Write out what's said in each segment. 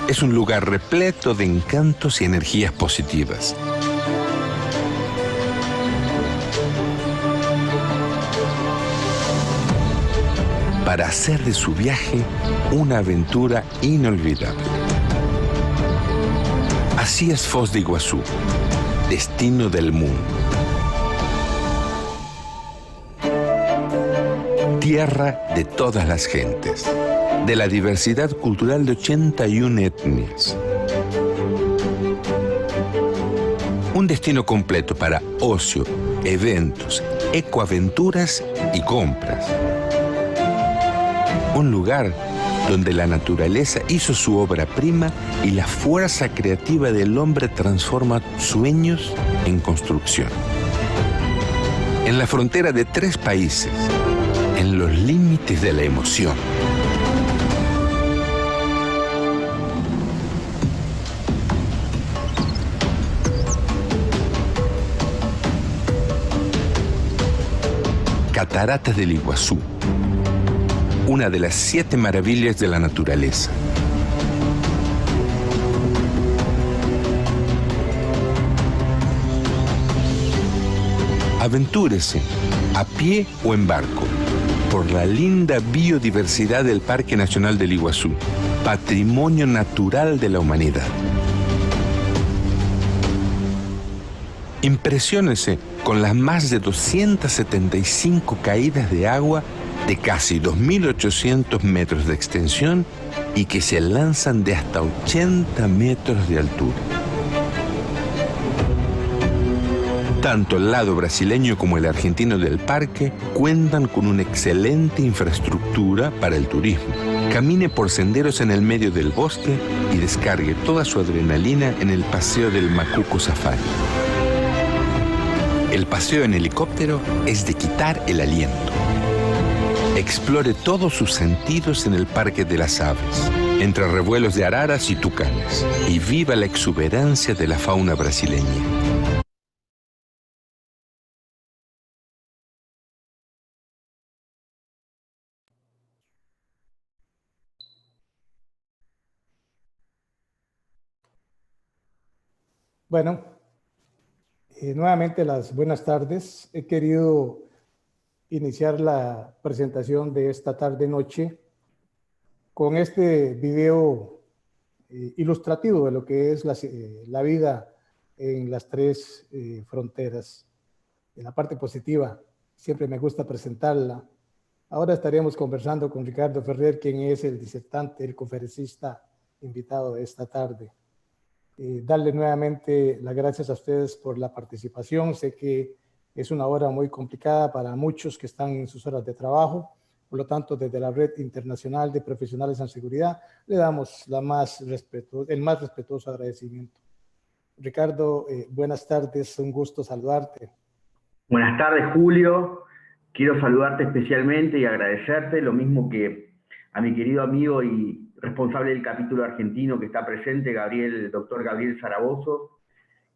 Es un lugar repleto de encantos y energías positivas. Para hacer de su viaje una aventura inolvidable. Así es Foz de Iguazú, destino del mundo. Tierra de todas las gentes, de la diversidad cultural de 81 etnias. Un destino completo para ocio, eventos, ecoaventuras y compras. Un lugar donde la naturaleza hizo su obra prima y la fuerza creativa del hombre transforma sueños en construcción. En la frontera de 3 países, en los límites de la emoción. Cataratas del Iguazú, una de las 7 maravillas de la naturaleza. Aventúrese, a pie o en barco, por la linda biodiversidad del Parque Nacional del Iguazú, patrimonio natural de la humanidad. Impresiónese con las más de 275 caídas de agua de casi 2.800 metros de extensión y que se lanzan de hasta 80 metros de altura. Tanto el lado brasileño como el argentino del parque cuentan con una excelente infraestructura para el turismo. Camine por senderos en el medio del bosque y descargue toda su adrenalina en el paseo del Macuco Safari. El paseo en helicóptero es de quitar el aliento. Explore todos sus sentidos en el Parque de las Aves, entre revuelos de araras y tucanes, y viva la exuberancia de la fauna brasileña. Bueno, nuevamente las buenas tardes. He querido iniciar la presentación de esta tarde-noche con este video ilustrativo de lo que es la vida en las 3 fronteras. En la parte positiva, siempre me gusta presentarla. Ahora estaremos conversando con Ricardo Ferrer, quien es el disertante, el conferencista invitado de esta tarde. Darle nuevamente las gracias a ustedes por la participación. Sé que es una hora muy complicada para muchos que están en sus horas de trabajo. Por lo tanto, desde la Red Internacional de Profesionales en Seguridad, le damos el más respetuoso agradecimiento. Ricardo, buenas tardes, un gusto saludarte. Buenas tardes, Julio. Quiero saludarte especialmente y agradecerte, lo mismo que a mi querido amigo y responsable del capítulo argentino que está presente, el doctor Gabriel Zaragoza,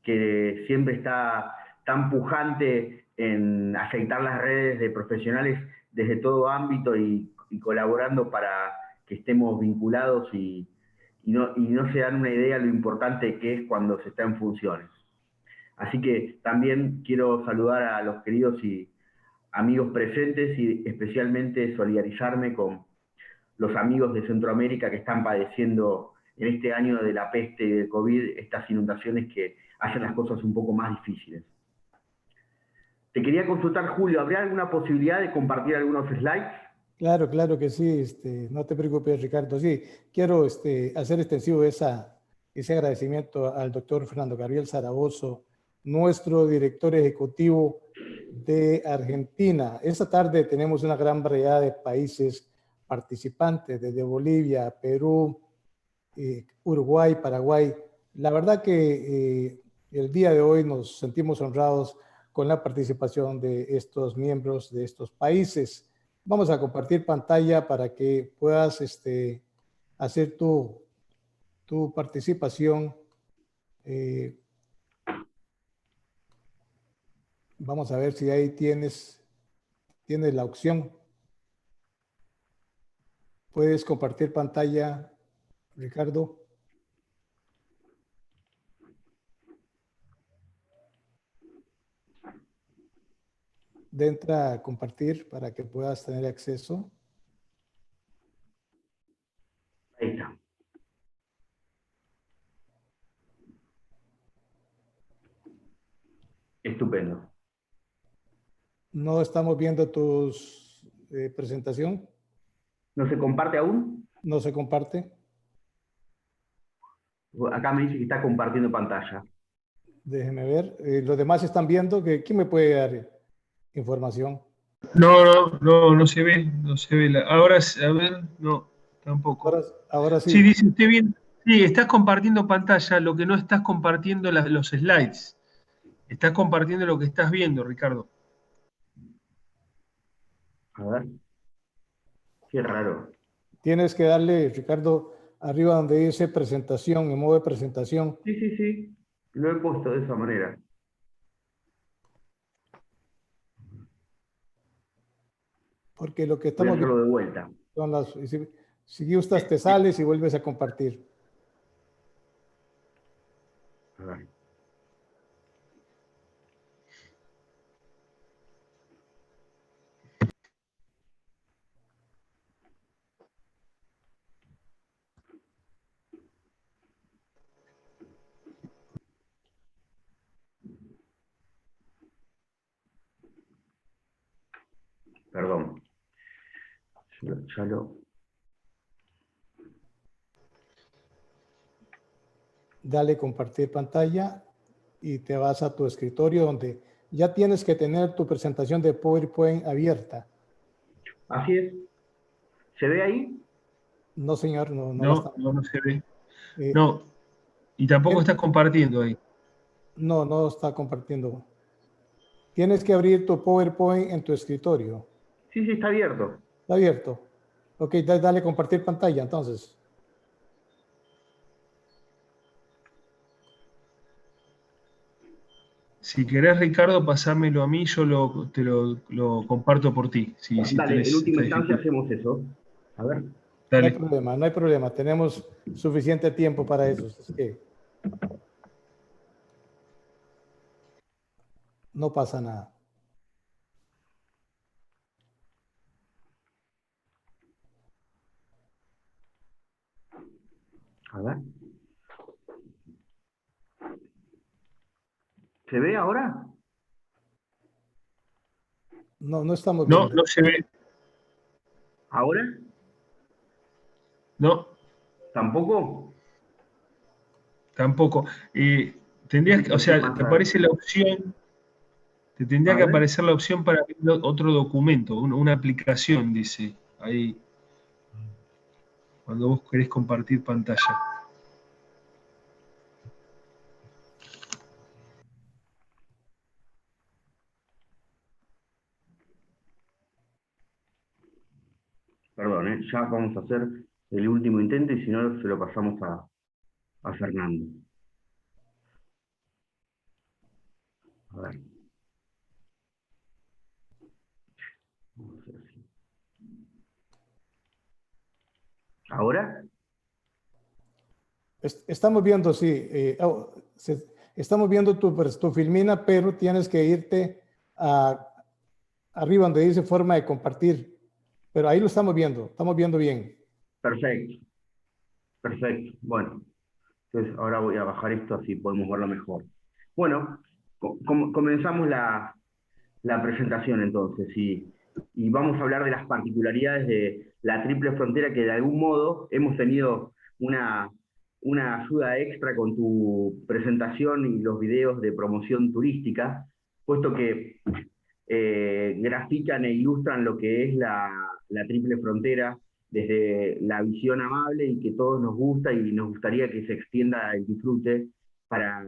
que siempre está tan pujante en aceitar las redes de profesionales desde todo ámbito y colaborando para que estemos vinculados y no se dan una idea de lo importante que es cuando se está en funciones. Así que también quiero saludar a los queridos y amigos presentes y especialmente solidarizarme con los amigos de Centroamérica que están padeciendo en este año de la peste y del COVID estas inundaciones que hacen las cosas un poco más difíciles. Te quería consultar, Julio, ¿habría alguna posibilidad de compartir algunos slides? Claro que sí, no te preocupes, Ricardo. Sí, quiero hacer extensivo ese agradecimiento al doctor Fernando Gabriel Zaragoza, nuestro director ejecutivo de Argentina. Esta tarde tenemos una gran variedad de países participantes, desde Bolivia, Perú, Uruguay, Paraguay. La verdad que el día de hoy nos sentimos honrados con la participación de estos miembros de estos países. Vamos a compartir pantalla para que puedas hacer tu participación. Vamos a ver si ahí tienes la opción. ¿Puedes compartir pantalla, Ricardo? entra a compartir para que puedas tener acceso. Ahí está. Estupendo. No estamos viendo tu presentación. ¿No se comparte aún? No se comparte. Acá me dice que está compartiendo pantalla. Déjeme ver. Los demás están viendo. ¿Quién me puede dar información? No se ve, no se ve. Ahora, a ver, no, tampoco. Ahora Sí, sí. dice usted bien. Sí, estás compartiendo pantalla, lo que no estás compartiendo los slides. Estás compartiendo lo que estás viendo, Ricardo. A ver. Qué raro. Tienes que darle, Ricardo, arriba donde dice presentación, en modo de presentación. Sí. Lo he puesto de esa manera. Porque lo que Voy a estamos hacerlo viendo de vuelta. son las... Si gustas, te sales y vuelves a compartir. A ver. Perdón. Ya lo... Dale compartir pantalla y te vas a tu escritorio donde ya tienes que tener tu presentación de PowerPoint abierta. Así es. ¿Se ve ahí? No, señor, no la está. No se ve. Eh, No, y tampoco estás compartiendo ahí. no está compartiendo. Tienes que abrir tu PowerPoint en tu escritorio. Sí, está abierto. Está abierto. Ok, dale compartir pantalla entonces. Si querés, Ricardo, pasámelo a mí, yo te lo comparto por ti. Si Dale, tenés en última esta instancia dificultad. hacemos eso. A ver. No hay Dale. problema, no hay problema. Tenemos suficiente tiempo para eso. Es que no pasa nada. A ver. ¿Se ve ahora? No estamos viendo. No se ve. ¿Ahora? No, ¿Tampoco? tampoco. Tendrías que, o sea, te aparece la opción, te tendría A que ver. aparecer la opción para abrir otro documento, una aplicación, dice, ahí, cuando vos querés compartir pantalla. Perdón, ya vamos a hacer el último intento y si no, se lo pasamos a Fernando. A ver. Vamos a hacer así. ¿Ahora? Estamos viendo, sí. Estamos viendo tu filmina, pero tienes que irte arriba donde dice forma de compartir. Pero ahí lo estamos viendo bien. Perfecto. Perfecto. Bueno, entonces ahora voy a bajar esto así podemos verlo mejor. Bueno, comenzamos la presentación entonces y vamos a hablar de las particularidades de la triple frontera que de algún modo hemos tenido una ayuda extra con tu presentación y los videos de promoción turística, puesto que grafican e ilustran lo que es la triple frontera desde la visión amable y que todos nos gusta y nos gustaría que se extienda el disfrute para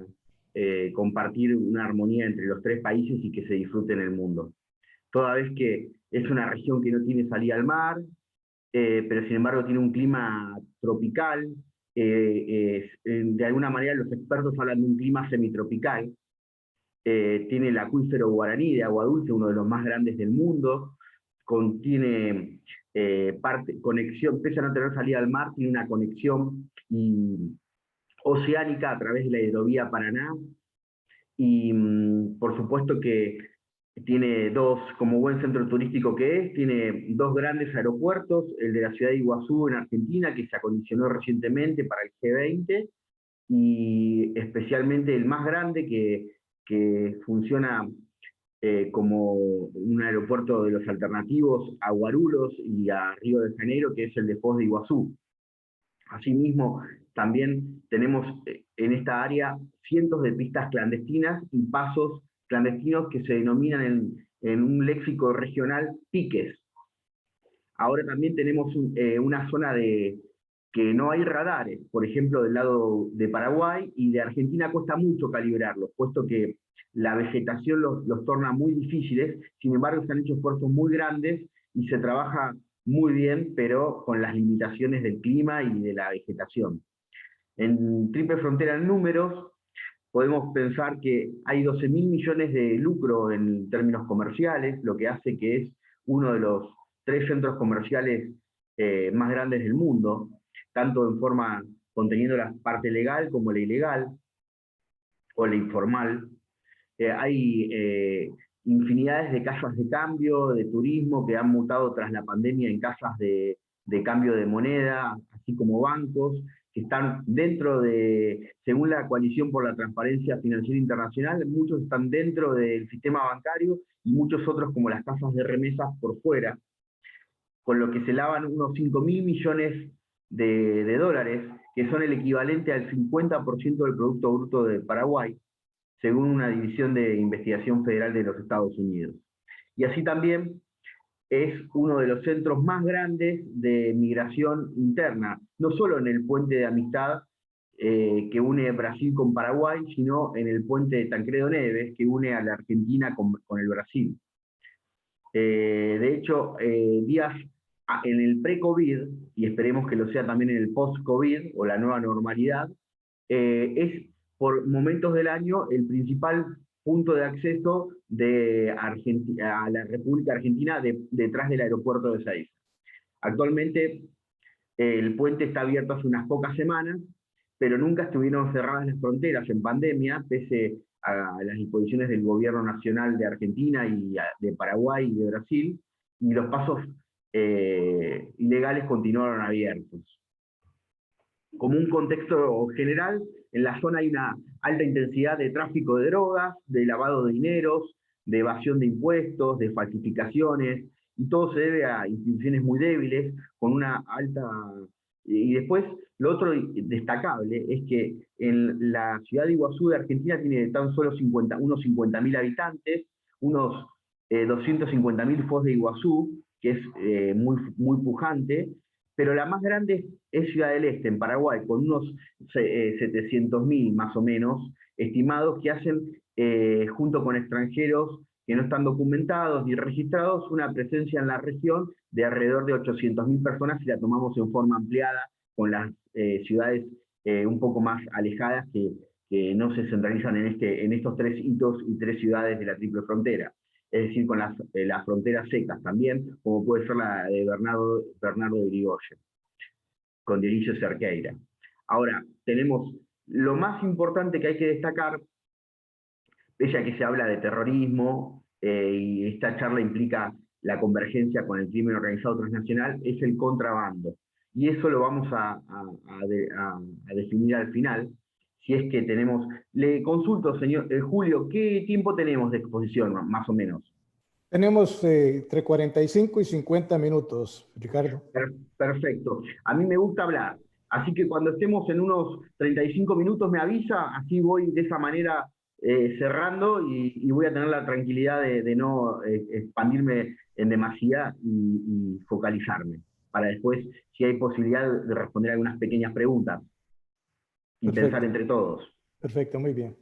compartir una armonía entre los tres países y que se disfrute en el mundo. Toda vez que es una región que no tiene salida al mar, pero sin embargo tiene un clima tropical, de alguna manera los expertos hablan de un clima semitropical, tiene el acuífero guaraní de agua dulce, uno de los más grandes del mundo, contiene conexión, pese a no tener salida al mar, tiene una conexión oceánica a través de la hidrovía Paraná, y por supuesto que tiene dos, como buen centro turístico que es, tiene dos grandes aeropuertos, el de la ciudad de Iguazú en Argentina, que se acondicionó recientemente para el G20, y especialmente el más grande que funciona como un aeropuerto de los alternativos a Guarulhos y a Río de Janeiro, que es el de Foz de Iguazú. Asimismo, también tenemos en esta área cientos de pistas clandestinas y pasos clandestinos que se denominan en un léxico regional piques. Ahora también tenemos una zona que no hay radares, por ejemplo, del lado de Paraguay, y de Argentina cuesta mucho calibrarlos, puesto que la vegetación los torna muy difíciles. Sin embargo, se han hecho esfuerzos muy grandes y se trabaja muy bien, pero con las limitaciones del clima y de la vegetación. En triple frontera en números, podemos pensar que hay 12.000 millones de lucro en términos comerciales, lo que hace que es uno de los 3 centros comerciales más grandes del mundo, tanto en forma conteniendo la parte legal como la ilegal, o la informal. Hay infinidades de casas de cambio, de turismo, que han mutado tras la pandemia en casas de cambio de moneda, así como bancos, que están dentro de, según la Coalición por la Transparencia Financiera Internacional, muchos están dentro del sistema bancario y muchos otros, como las casas de remesas, por fuera, con lo que se lavan unos 5.000 millones de dólares, que son el equivalente al 50% del Producto Bruto de Paraguay, según una división de investigación federal de los Estados Unidos. Y así también es uno de los centros más grandes de migración interna, no solo en el puente de amistad que une Brasil con Paraguay, sino en el puente de Tancredo Neves, que une a la Argentina con el Brasil. De hecho, días en el pre-COVID, y esperemos que lo sea también en el post-COVID, o la nueva normalidad, es por momentos del año el principal punto de acceso a la República Argentina detrás del aeropuerto de Ezeiza. Actualmente el puente está abierto hace unas pocas semanas, pero nunca estuvieron cerradas las fronteras en pandemia, pese a las disposiciones del gobierno nacional de Argentina y de Paraguay y de Brasil, y los pasos ilegales continuaron abiertos. Como un contexto general, en la zona hay una alta intensidad de tráfico de drogas, de lavado de dineros, de evasión de impuestos, de falsificaciones, y todo se debe a instituciones muy débiles, con una alta... Y después, lo otro destacable es que en la ciudad de Iguazú de Argentina tiene tan solo unos 50.000 habitantes, unos 250.000 Foz de Iguazú, que es muy pujante, pero la más grande es Ciudad del Este, en Paraguay, con unos 700.000 más o menos, estimados, que hacen, junto con extranjeros que no están documentados ni registrados, una presencia en la región de alrededor de 800.000 personas, si la tomamos en forma ampliada con las ciudades un poco más alejadas que no se centralizan en estos 3 hitos y 3 ciudades de la triple frontera. Es decir, con las fronteras secas también, como puede ser la de Bernardo de Irigoyen, con Dionisio Cerqueira. Ahora, tenemos lo más importante que hay que destacar, pese a que se habla de terrorismo, y esta charla implica la convergencia con el crimen organizado transnacional, es el contrabando. Y eso lo vamos a definir al final, si es que tenemos... Le consulto, señor Julio, ¿qué tiempo tenemos de exposición, más o menos? Tenemos entre 45 y 50 minutos, Ricardo. Perfecto. A mí me gusta hablar, así que cuando estemos en unos 35 minutos me avisa, así voy de esa manera cerrando y voy a tener la tranquilidad de no expandirme en demasía y focalizarme, para después, si hay posibilidad, de responder algunas pequeñas preguntas y Perfecto. pensar entre todos. Perfecto, muy bien.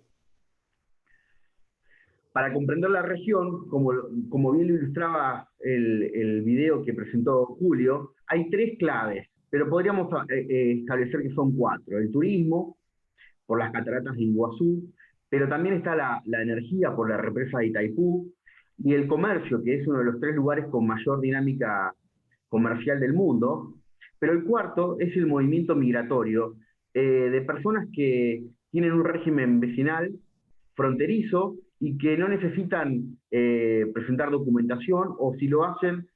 Para comprender la región, como bien lo ilustraba el video que presentó Julio, hay 3 claves, pero podríamos establecer que son 4. El turismo, por las cataratas de Iguazú, pero también está la energía por la represa de Itaipú, y el comercio, que es uno de los 3 lugares con mayor dinámica comercial del mundo. Pero el cuarto es el movimiento migratorio de personas que tienen un régimen vecinal fronterizo y que no necesitan presentar documentación, o si lo hacen,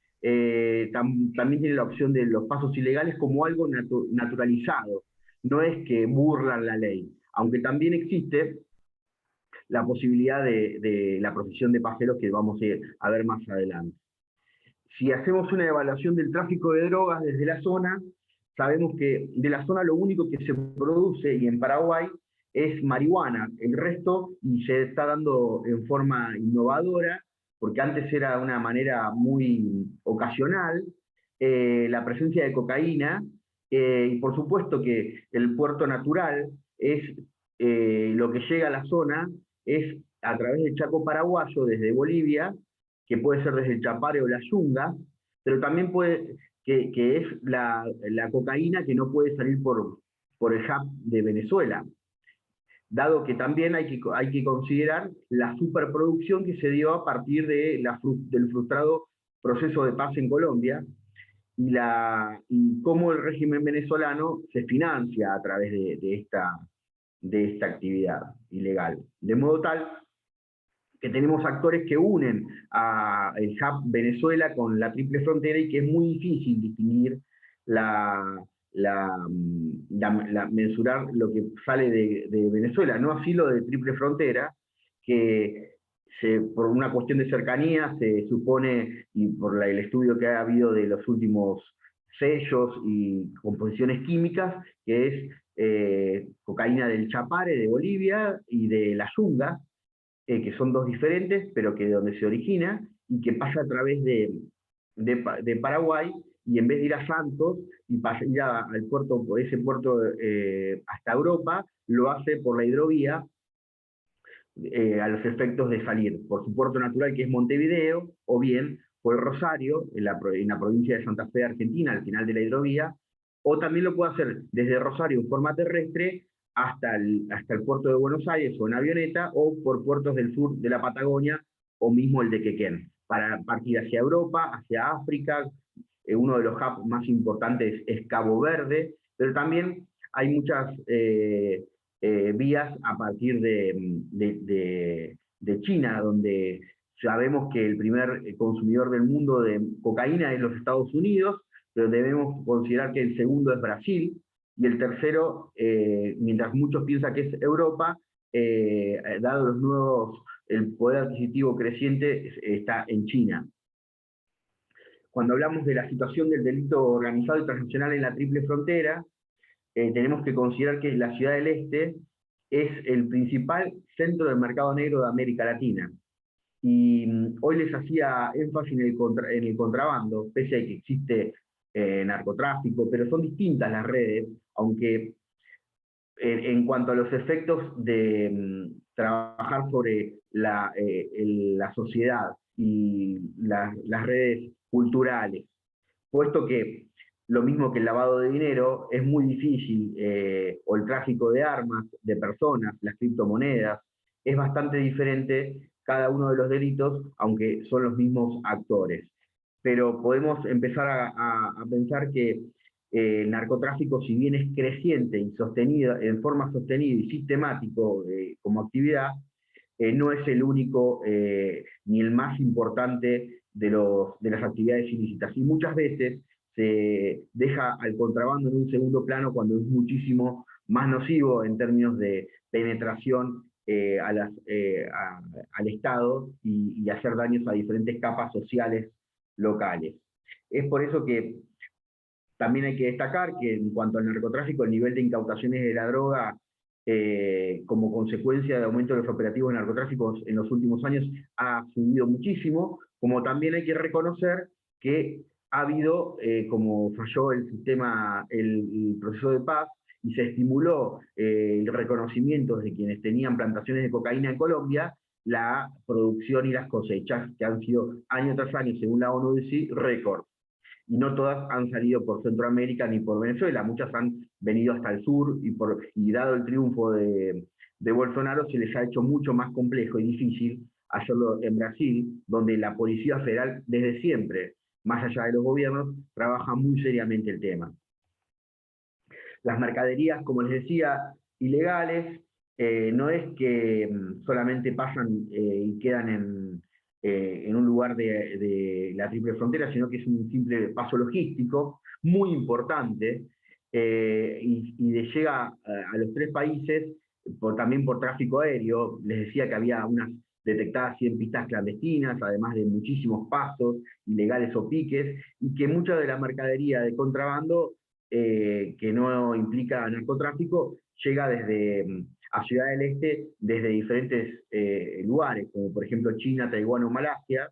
también tienen la opción de los pasos ilegales como algo naturalizado. No es que burlan la ley, aunque también existe la posibilidad de la profesión de paseros que vamos a ver más adelante. Si hacemos una evaluación del tráfico de drogas desde la zona, sabemos que de la zona lo único que se produce, y en Paraguay, es marihuana. El resto, y se está dando en forma innovadora, porque antes era de una manera muy ocasional, la presencia de cocaína, y por supuesto que el puerto natural es lo que llega a la zona, es a través del Chaco paraguayo, desde Bolivia, que puede ser desde el Chapare o la Yunga, pero también puede, que es la cocaína que no puede salir por el hub de Venezuela, dado que también hay que considerar la superproducción que se dio a partir de del frustrado proceso de paz en Colombia, y cómo el régimen venezolano se financia a través de esta actividad ilegal. De modo tal que tenemos actores que unen a el hub Venezuela con la triple frontera, y que es muy difícil distinguir mensurar lo que sale de Venezuela, no así lo de triple frontera, que por una cuestión de cercanía se supone, y por el estudio que ha habido de los últimos sellos y composiciones químicas, que es cocaína del Chapare de Bolivia y de la Yunga, que son dos diferentes, pero que de donde se origina, y que pasa a través de Paraguay, y en vez de ir a Santos y ir al puerto, ese puerto hasta Europa, lo hace por la hidrovía, a los efectos de salir por su puerto natural, que es Montevideo, o bien por Rosario, en la provincia de Santa Fe de Argentina, al final de la hidrovía, o también lo puede hacer desde Rosario en forma terrestre hasta el puerto de Buenos Aires o en avioneta, o por puertos del sur de la Patagonia, o mismo el de Quequén, para partir hacia Europa, hacia África. Uno de los hubs más importantes es Cabo Verde, pero también hay muchas vías a partir de China, donde sabemos que el primer consumidor del mundo de cocaína es los Estados Unidos, pero debemos considerar que el segundo es Brasil, y el tercero, mientras muchos piensan que es Europa, dado el poder adquisitivo creciente, está en China. Cuando hablamos de la situación del delito organizado y transnacional en la triple frontera, tenemos que considerar que la Ciudad del Este es el principal centro del mercado negro de América Latina. Y hoy les hacía énfasis en el contrabando, pese a que existe narcotráfico, pero son distintas las redes, aunque en cuanto a los efectos de trabajar sobre la sociedad y las redes culturales, puesto que lo mismo que el lavado de dinero es muy difícil, o el tráfico de armas, de personas, las criptomonedas, es bastante diferente cada uno de los delitos, aunque son los mismos actores. Pero podemos empezar a pensar que el narcotráfico, si bien es creciente y sostenido, en forma sostenida y sistemático como actividad, no es el único ni el más importante de las actividades ilícitas. Y muchas veces se deja al contrabando en un segundo plano, cuando es muchísimo más nocivo en términos de penetración al Estado y hacer daños a diferentes capas sociales locales. Es por eso que también hay que destacar que en cuanto al narcotráfico, el nivel de incautaciones de la droga, como consecuencia de aumento de los operativos de narcotráfico en los últimos años, ha subido muchísimo, como también hay que reconocer que ha habido, como falló el sistema, el proceso de paz, y se estimuló el reconocimiento de quienes tenían plantaciones de cocaína en Colombia, la producción y las cosechas, que han sido año tras año, según la ONU, récord. Y no todas han salido por Centroamérica ni por Venezuela, muchas han venido hasta el sur, y dado el triunfo de Bolsonaro, se les ha hecho mucho más complejo y difícil hacerlo en Brasil, donde la Policía Federal desde siempre, más allá de los gobiernos, trabaja muy seriamente el tema. Las mercaderías, como les decía, ilegales, no es que solamente pasan y quedan en un lugar de la Triple Frontera, sino que es un simple paso logístico muy importante, y llega a los 3 países también por tráfico aéreo. Les decía que había unas detectadas 100 pistas clandestinas, además de muchísimos pasos ilegales o piques, y que mucha de la mercadería de contrabando, que no implica narcotráfico, llega desde a Ciudad del Este desde diferentes lugares, como por ejemplo China, Taiwán o Malasia,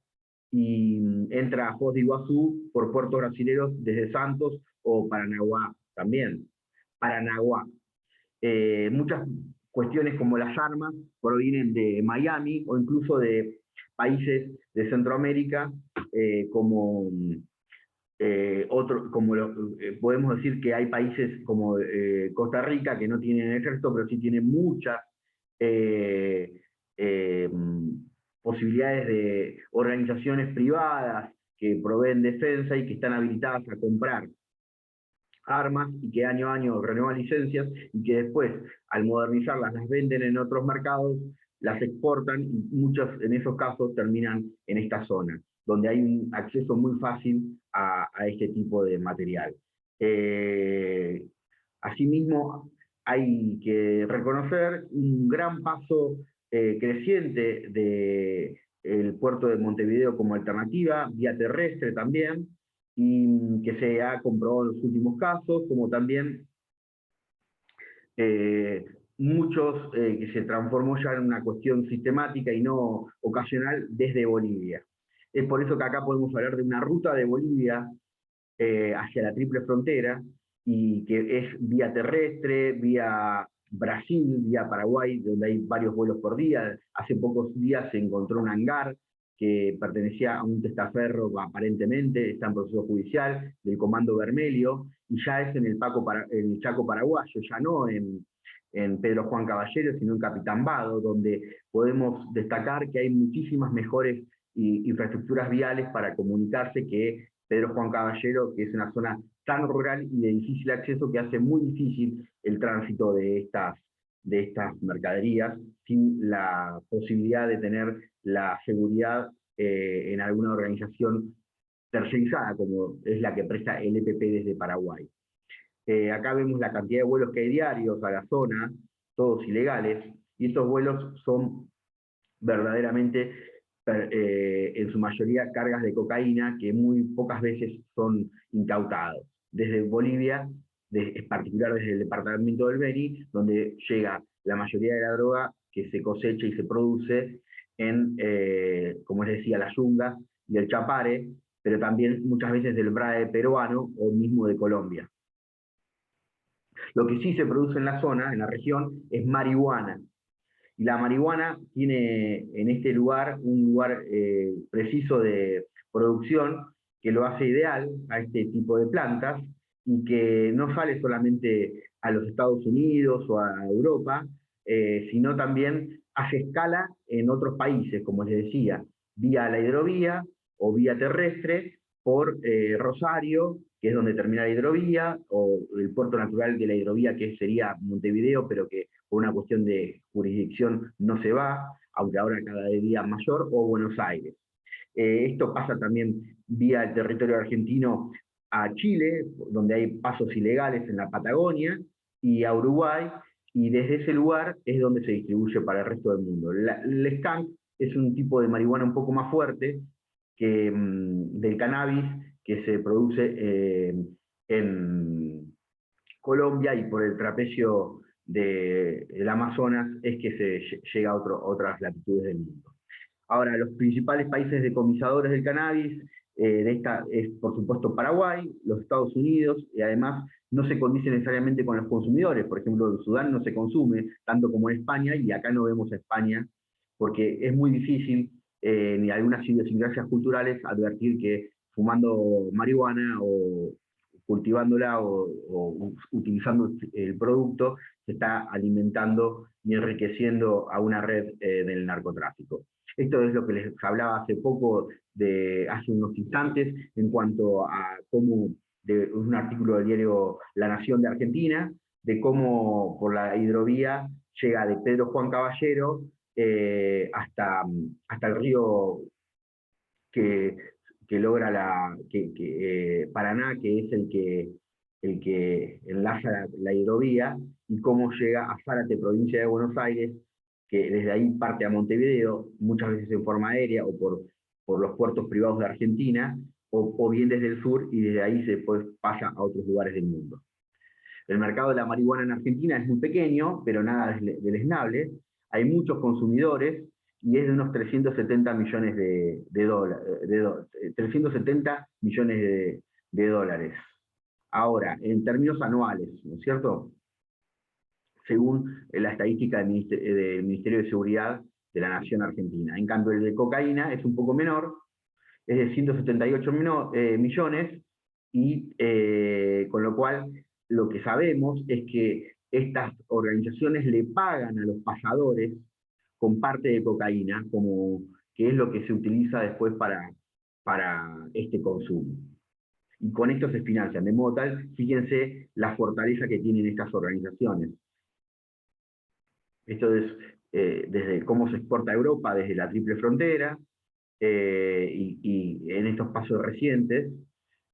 y entra a Foz de Iguazú por puertos brasileños desde Santos o Paranaguá también. Paranaguá. Muchas cuestiones como las armas provienen de Miami o incluso de países de Centroamérica, como podemos decir que hay países como Costa Rica, que no tienen ejército, pero sí tienen muchas posibilidades de organizaciones privadas que proveen defensa y que están habilitadas a comprar armas, y que año a año renuevan licencias, y que después, al modernizarlas, las venden en otros mercados, las exportan, y muchos en esos casos terminan en esta zona, donde hay un acceso muy fácil a este tipo de material. Asimismo, hay que reconocer un gran paso creciente del puerto de Montevideo como alternativa, vía terrestre también, y que se ha comprobado en los últimos casos, como también muchos que se transformó ya en una cuestión sistemática y no ocasional desde Bolivia. Es por eso que acá podemos hablar de una ruta de Bolivia hacia la Triple Frontera, y que es vía terrestre, vía Brasil, vía Paraguay, donde hay varios vuelos por día. Hace pocos días se encontró un hangar que pertenecía a un testaferro, aparentemente, está en proceso judicial, del Comando Vermelho, y ya es en el Chaco paraguayo, ya no en Pedro Juan Caballero, sino en Capitán Vado, donde podemos destacar que hay muchísimas mejores infraestructuras viales para comunicarse que Pedro Juan Caballero, que es una zona tan rural y de difícil acceso que hace muy difícil el tránsito de estas mercaderías, sin la posibilidad de tener la seguridad en alguna organización tercerizada, como es la que presta el EPP desde Paraguay. Acá vemos la cantidad de vuelos que hay diarios a la zona, todos ilegales, y estos vuelos son verdaderamente en su mayoría cargas de cocaína que muy pocas veces son incautados. Desde Bolivia, en particular desde el departamento del Beni, donde llega la mayoría de la droga que se cosecha y se produce en, como les decía, las yungas y el Chapare, pero también muchas veces del BRAE peruano o mismo de Colombia. Lo que sí se produce en la zona, en la región, es marihuana. Y la marihuana tiene en este lugar un lugar preciso de producción que lo hace ideal a este tipo de plantas, y que no sale solamente a los Estados Unidos o a Europa, sino también hace escala en otros países, como les decía, vía la hidrovía o vía terrestre por Rosario, que es donde termina la hidrovía, o el puerto natural de la hidrovía, que sería Montevideo, pero que por una cuestión de jurisdicción no se va, aunque ahora cada día mayor, o Buenos Aires. Esto pasa también vía el territorio argentino a Chile, donde hay pasos ilegales en la Patagonia, y a Uruguay, y desde ese lugar es donde se distribuye para el resto del mundo. El skunk es un tipo de marihuana un poco más fuerte que del cannabis, que se produce en Colombia, y por el trapecio del Amazonas es que se llega a otras latitudes del mundo. Ahora, los principales países decomisadores del cannabis es, por supuesto, Paraguay, los Estados Unidos, y además no se condice necesariamente con los consumidores. Por ejemplo, en Sudán no se consume tanto como en España, y acá no vemos a España, porque es muy difícil, ni algunas idiosincrasias culturales, advertir que fumando marihuana o cultivándola o utilizando el producto se está alimentando y enriqueciendo a una red del narcotráfico. Esto es lo que les hablaba hace unos instantes, en cuanto a cómo, de un artículo del diario La Nación de Argentina, de cómo por la hidrovía llega de Pedro Juan Caballero hasta el río que logra Paraná, que es el que enlaza la hidrovía, y cómo llega a Zárate, provincia de Buenos Aires, que desde ahí parte a Montevideo, muchas veces en forma aérea o por los puertos privados de Argentina, o bien desde el sur, y desde ahí se pasa a otros lugares del mundo. El mercado de la marihuana en Argentina es muy pequeño, pero nada deleznable. Hay muchos consumidores, y es de unos 370 millones de dólares. Ahora, en términos anuales, ¿no es cierto? Según la estadística del Ministerio de Seguridad de la Nación Argentina. En cambio, el de cocaína es un poco menor, es de 178 millones, y con lo cual lo que sabemos es que estas organizaciones le pagan a los pasadores con parte de cocaína, que es lo que se utiliza después para este consumo. Y con esto se financian, de modo tal, fíjense la fortaleza que tienen estas organizaciones. Esto es desde cómo se exporta a Europa, desde la triple frontera, y en estos pasos recientes,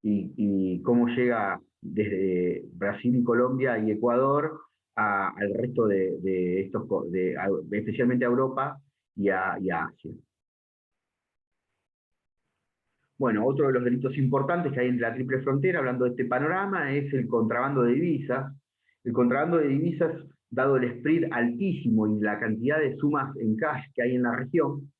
y cómo llega desde Brasil y Colombia y Ecuador al resto especialmente a Europa y a Asia. Bueno, otro de los delitos importantes que hay en la triple frontera, hablando de este panorama, es el contrabando de divisas. El contrabando de divisas, dado el spread altísimo y la cantidad de sumas en cash que hay en la región,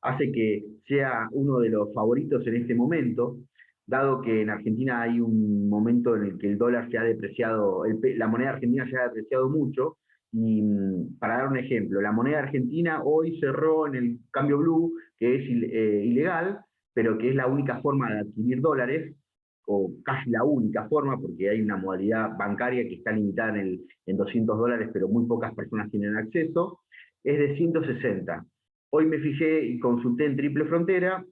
hace que sea uno de los favoritos en este momento, dado que en Argentina hay un momento en el que el dólar se ha depreciado, la moneda argentina se ha depreciado mucho, y para dar un ejemplo, la moneda argentina hoy cerró en el cambio blue, que es ilegal, pero que es la única forma de adquirir dólares, o casi la única forma, porque hay una modalidad bancaria que está limitada en 200 dólares, pero muy pocas personas tienen acceso, es de 160. Hoy me fijé y consulté en Triple Frontera,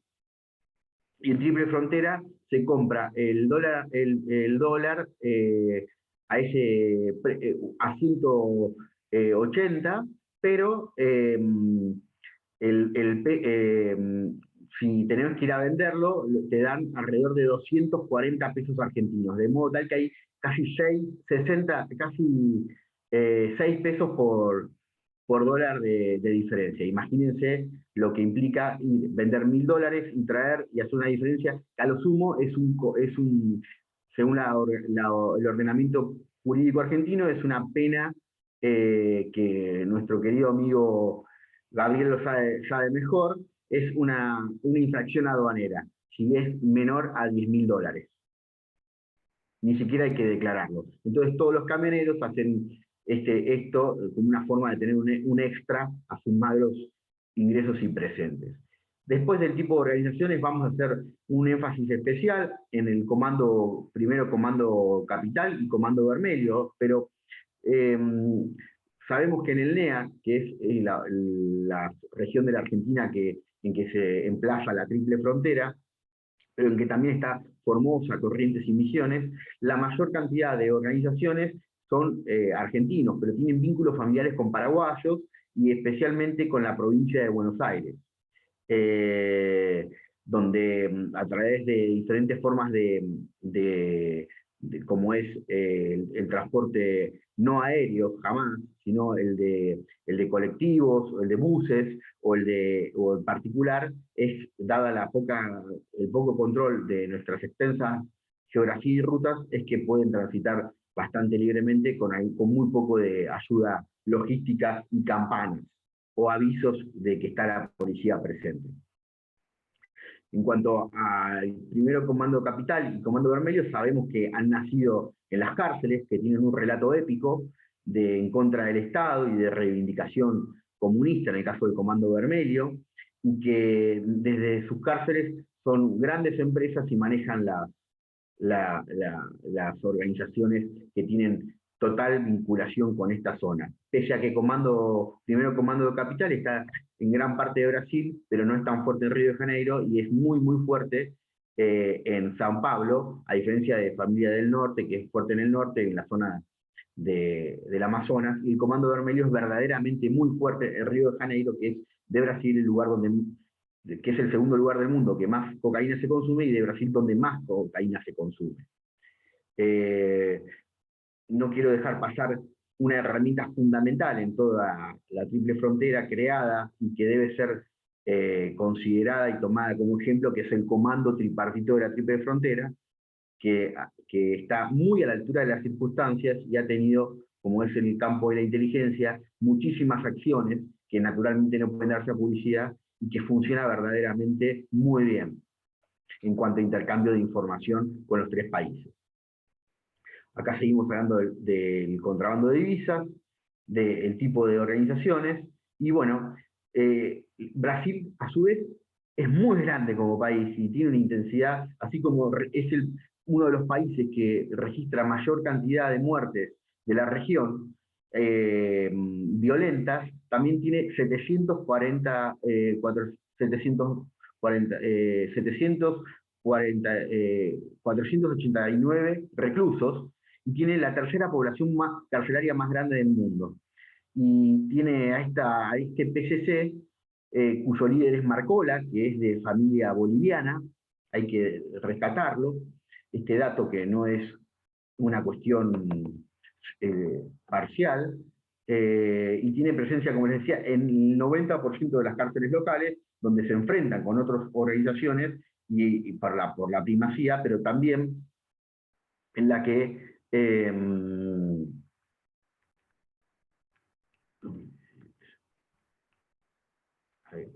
y en Triple Frontera se compra el dólar a 180, pero si tenemos que ir a venderlo, te dan alrededor de 240 pesos argentinos, de modo tal que hay casi 6 pesos por dólar de diferencia. Imagínense lo que implica vender $1000 y traer y hacer una diferencia, que a lo sumo según el ordenamiento jurídico argentino, es una pena que nuestro querido amigo Gabriel lo sabe mejor, es una infracción aduanera, si es menor a $10.000. Ni siquiera hay que declararlo. Entonces todos los camioneros hacen esto como una forma de tener un extra a sus magros ingresos y presentes. Después del tipo de organizaciones vamos a hacer un énfasis especial en el primero Comando Capital y Comando Vermelho, pero sabemos que en el NEA, que es la región de la Argentina en que se emplaza la triple frontera, pero en que también está Formosa, Corrientes y Misiones, la mayor cantidad de organizaciones son argentinos, pero tienen vínculos familiares con paraguayos y especialmente con la provincia de Buenos Aires, donde a través de diferentes formas como es el transporte no aéreo, jamás, sino el de colectivos, o el de buses, o el particular, dada el poco control de nuestras extensas geografías y rutas, es que pueden transitar bastante libremente con muy poco de ayuda logística y campanas, o avisos de que está la policía presente. En cuanto al primero Comando Capital y Comando Vermelho, sabemos que han nacido en las cárceles, que tienen un relato épico en contra del Estado y de reivindicación comunista, en el caso del Comando Vermelho, y que desde sus cárceles son grandes empresas y manejan las organizaciones que tienen total vinculación con esta zona. Pese a que primero Comando Capital está en gran parte de Brasil, pero no es tan fuerte en Río de Janeiro, y es muy, muy fuerte en São Paulo, a diferencia de Familia del Norte, que es fuerte en el norte, en la zona del Amazonas, y el Comando Vermelho es verdaderamente muy fuerte. El Río de Janeiro, que es de Brasil el lugar que es el segundo lugar del mundo que más cocaína se consume, y de Brasil donde más cocaína se consume. No quiero dejar pasar una herramienta fundamental en toda la triple frontera creada y que debe ser considerada y tomada como ejemplo, que es el Comando Tripartito de la Triple Frontera, que está muy a la altura de las circunstancias y ha tenido, como es en el campo de la inteligencia, muchísimas acciones que naturalmente no pueden darse a publicidad y que funciona verdaderamente muy bien en cuanto a intercambio de información con los tres países. Acá seguimos hablando del contrabando de divisas, del tipo de organizaciones, y bueno, Brasil a su vez es muy grande como país y tiene una intensidad, así como es uno de los países que registra mayor cantidad de muertes de la región, violentas, también tiene 489 reclusos, y tiene la tercera población carcelaria más grande del mundo. Y tiene a este PCC, cuyo líder es Marcola, que es de familia boliviana, hay que rescatarlo, este dato que no es una cuestión parcial, y tiene presencia, como les decía, en el 90% de las cárceles locales, donde se enfrentan con otras organizaciones y por la primacía, pero también en la que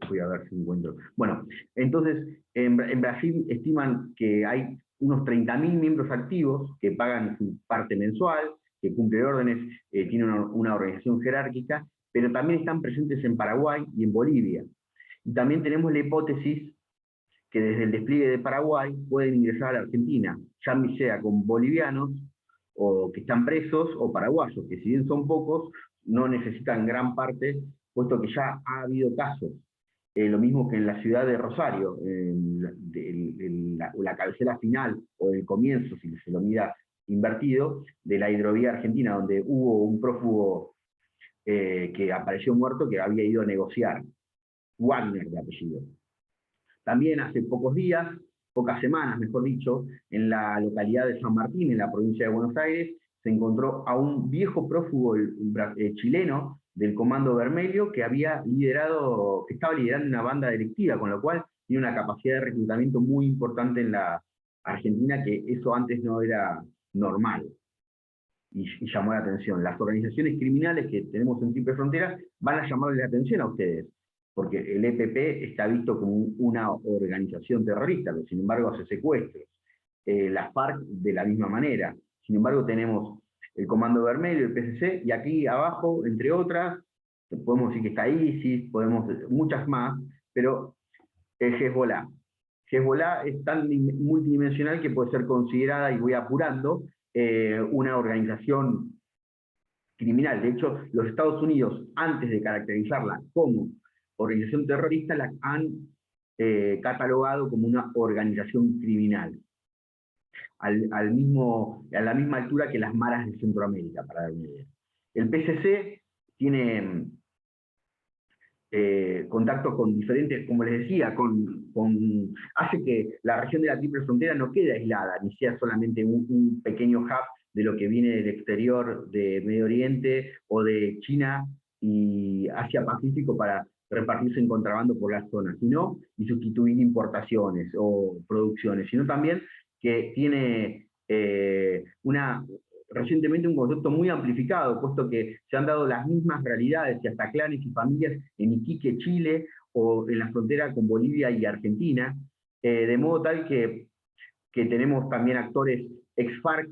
voy a ver si encuentro. Bueno, entonces, en Brasil estiman que hay unos 30.000 miembros activos que pagan su parte mensual, que cumplen órdenes, tienen una organización jerárquica, pero también están presentes en Paraguay y en Bolivia. Y también tenemos la hipótesis que desde el despliegue de Paraguay pueden ingresar a la Argentina, ya sea con bolivianos o que están presos, o paraguayos, que si bien son pocos, no necesitan gran parte, puesto que ya ha habido casos. Lo mismo que en la ciudad de Rosario, la cabecera final, o el comienzo, si se lo mira invertido, de la hidrovía argentina, donde hubo un prófugo que apareció muerto, que había ido a negociar, Wagner de apellido. También hace pocas semanas, mejor dicho, en la localidad de San Martín, en la provincia de Buenos Aires, se encontró a un viejo prófugo chileno del Comando Vermelho que estaba liderando una banda delictiva, con lo cual tiene una capacidad de reclutamiento muy importante en la Argentina, que eso antes no era normal. Y llamó la atención. Las organizaciones criminales que tenemos en Triple Frontera van a llamarle la atención a ustedes, porque el EPP está visto como una organización terrorista, pero sin embargo hace secuestros. La FARC de la misma manera. Sin embargo tenemos el Comando Vermelho, el PCC, y aquí abajo, entre otras, podemos decir que está ISIS, muchas más, pero el Hezbollah. Hezbollah es tan multidimensional que puede ser considerada, y voy apurando, una organización criminal. De hecho, los Estados Unidos, antes de caracterizarla como organización terrorista, la han catalogado como una organización criminal, a la misma altura que las maras de Centroamérica, para dar una idea. El PCC tiene contacto con diferentes, como les decía, hace que la región de la Triple Frontera no quede aislada, ni sea solamente un pequeño hub de lo que viene del exterior de Medio Oriente o de China y Asia-Pacífico para repartirse en contrabando por las zonas, y sustituir importaciones o producciones, sino también que tiene recientemente un concepto muy amplificado, puesto que se han dado las mismas realidades y hasta clanes y familias en Iquique, Chile, o en la frontera con Bolivia y Argentina, de modo tal que tenemos también actores ex-FARC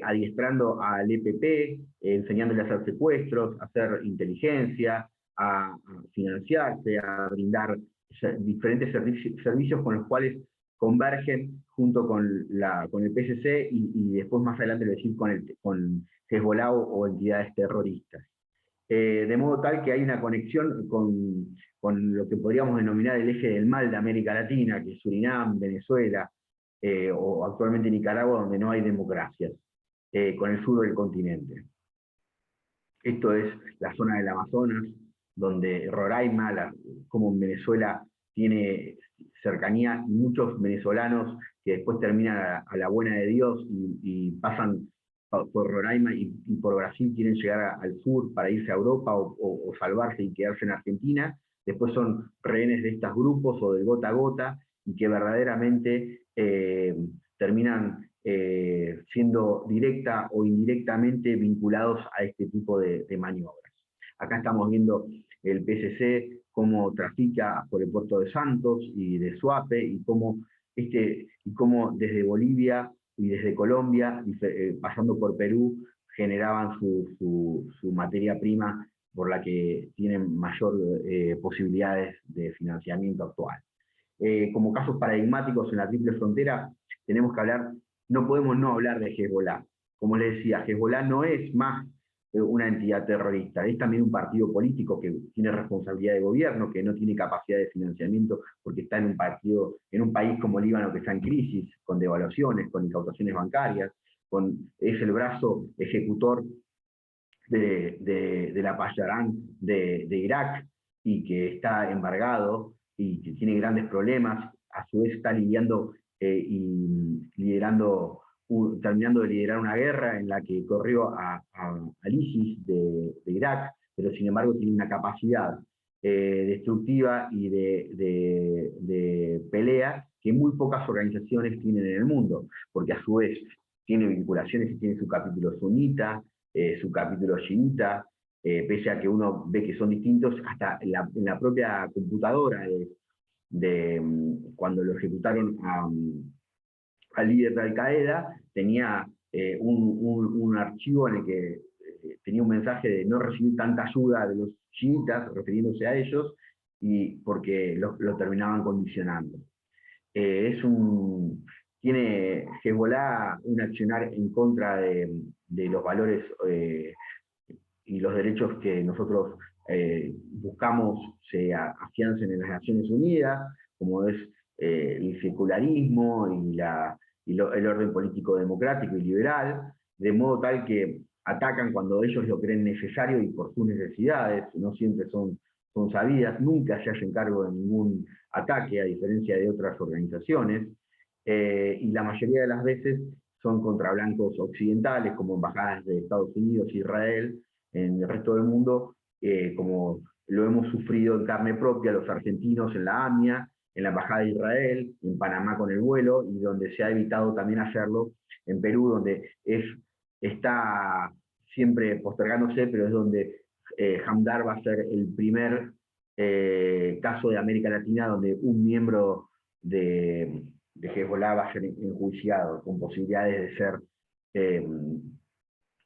adiestrando al EPP, enseñándole a hacer secuestros, a hacer inteligencia, a financiarse, a brindar diferentes servicios con los cuales convergen junto con el PCC y después más adelante lo decir con Hezbollah o entidades terroristas. De modo tal que hay una conexión con lo que podríamos denominar el eje del mal de América Latina, que es Surinam, Venezuela, o actualmente Nicaragua, donde no hay democracias, con el sur del continente. Esto es la zona del Amazonas, donde Roraima, como en Venezuela tiene cercanía, y muchos venezolanos que después terminan a la buena de Dios y pasan por Roraima y por Brasil, quieren llegar al sur para irse a Europa o salvarse y quedarse en Argentina, después son rehenes de estos grupos o del gota a gota, y que verdaderamente terminan siendo directa o indirectamente vinculados a este tipo de maniobras. Acá estamos viendo el PSC cómo trafica por el puerto de Santos y de Suape, y cómo desde Bolivia y desde Colombia, pasando por Perú, generaban su materia prima por la que tienen mayor posibilidades de financiamiento actual. Como casos paradigmáticos en la triple frontera, tenemos que hablar, no podemos no hablar de Hezbollah. Como les decía, Hezbollah no es más una entidad terrorista, es también un partido político que tiene responsabilidad de gobierno, que no tiene capacidad de financiamiento porque está en un país como Líbano que está en crisis, con devaluaciones, con incautaciones bancarias, es el brazo ejecutor de la Payarán de Irak, y que está embargado y que tiene grandes problemas. A su vez está lidiando terminando de liderar una guerra en la que corrió al ISIS de Irak, pero sin embargo tiene una capacidad destructiva y de pelea que muy pocas organizaciones tienen en el mundo, porque a su vez tiene vinculaciones y tiene su capítulo sunita, su capítulo chiita, pese a que uno ve que son distintos, hasta en la propia computadora cuando lo ejecutaron al líder de Al-Qaeda, tenía un archivo en el que tenía un mensaje de no recibir tanta ayuda de los chiitas, refiriéndose a ellos, y porque lo terminaban condicionando. Tiene Hezbollah un accionar en contra de los valores y los derechos que nosotros buscamos se afiancen en las Naciones Unidas, como es el secularismo y el orden político democrático y liberal, de modo tal que atacan cuando ellos lo creen necesario y por sus necesidades, no siempre son sabidas, nunca se hacen cargo de ningún ataque, a diferencia de otras organizaciones, y la mayoría de las veces son contra blancos occidentales, como embajadas de Estados Unidos e Israel, en el resto del mundo, como lo hemos sufrido en carne propia los argentinos en la AMIA, en la Embajada de Israel, en Panamá con el vuelo, y donde se ha evitado también hacerlo en Perú, donde está siempre postergándose, pero es donde Hamdar va a ser el primer caso de América Latina donde un miembro de Hezbollah va a ser enjuiciado, con posibilidades de ser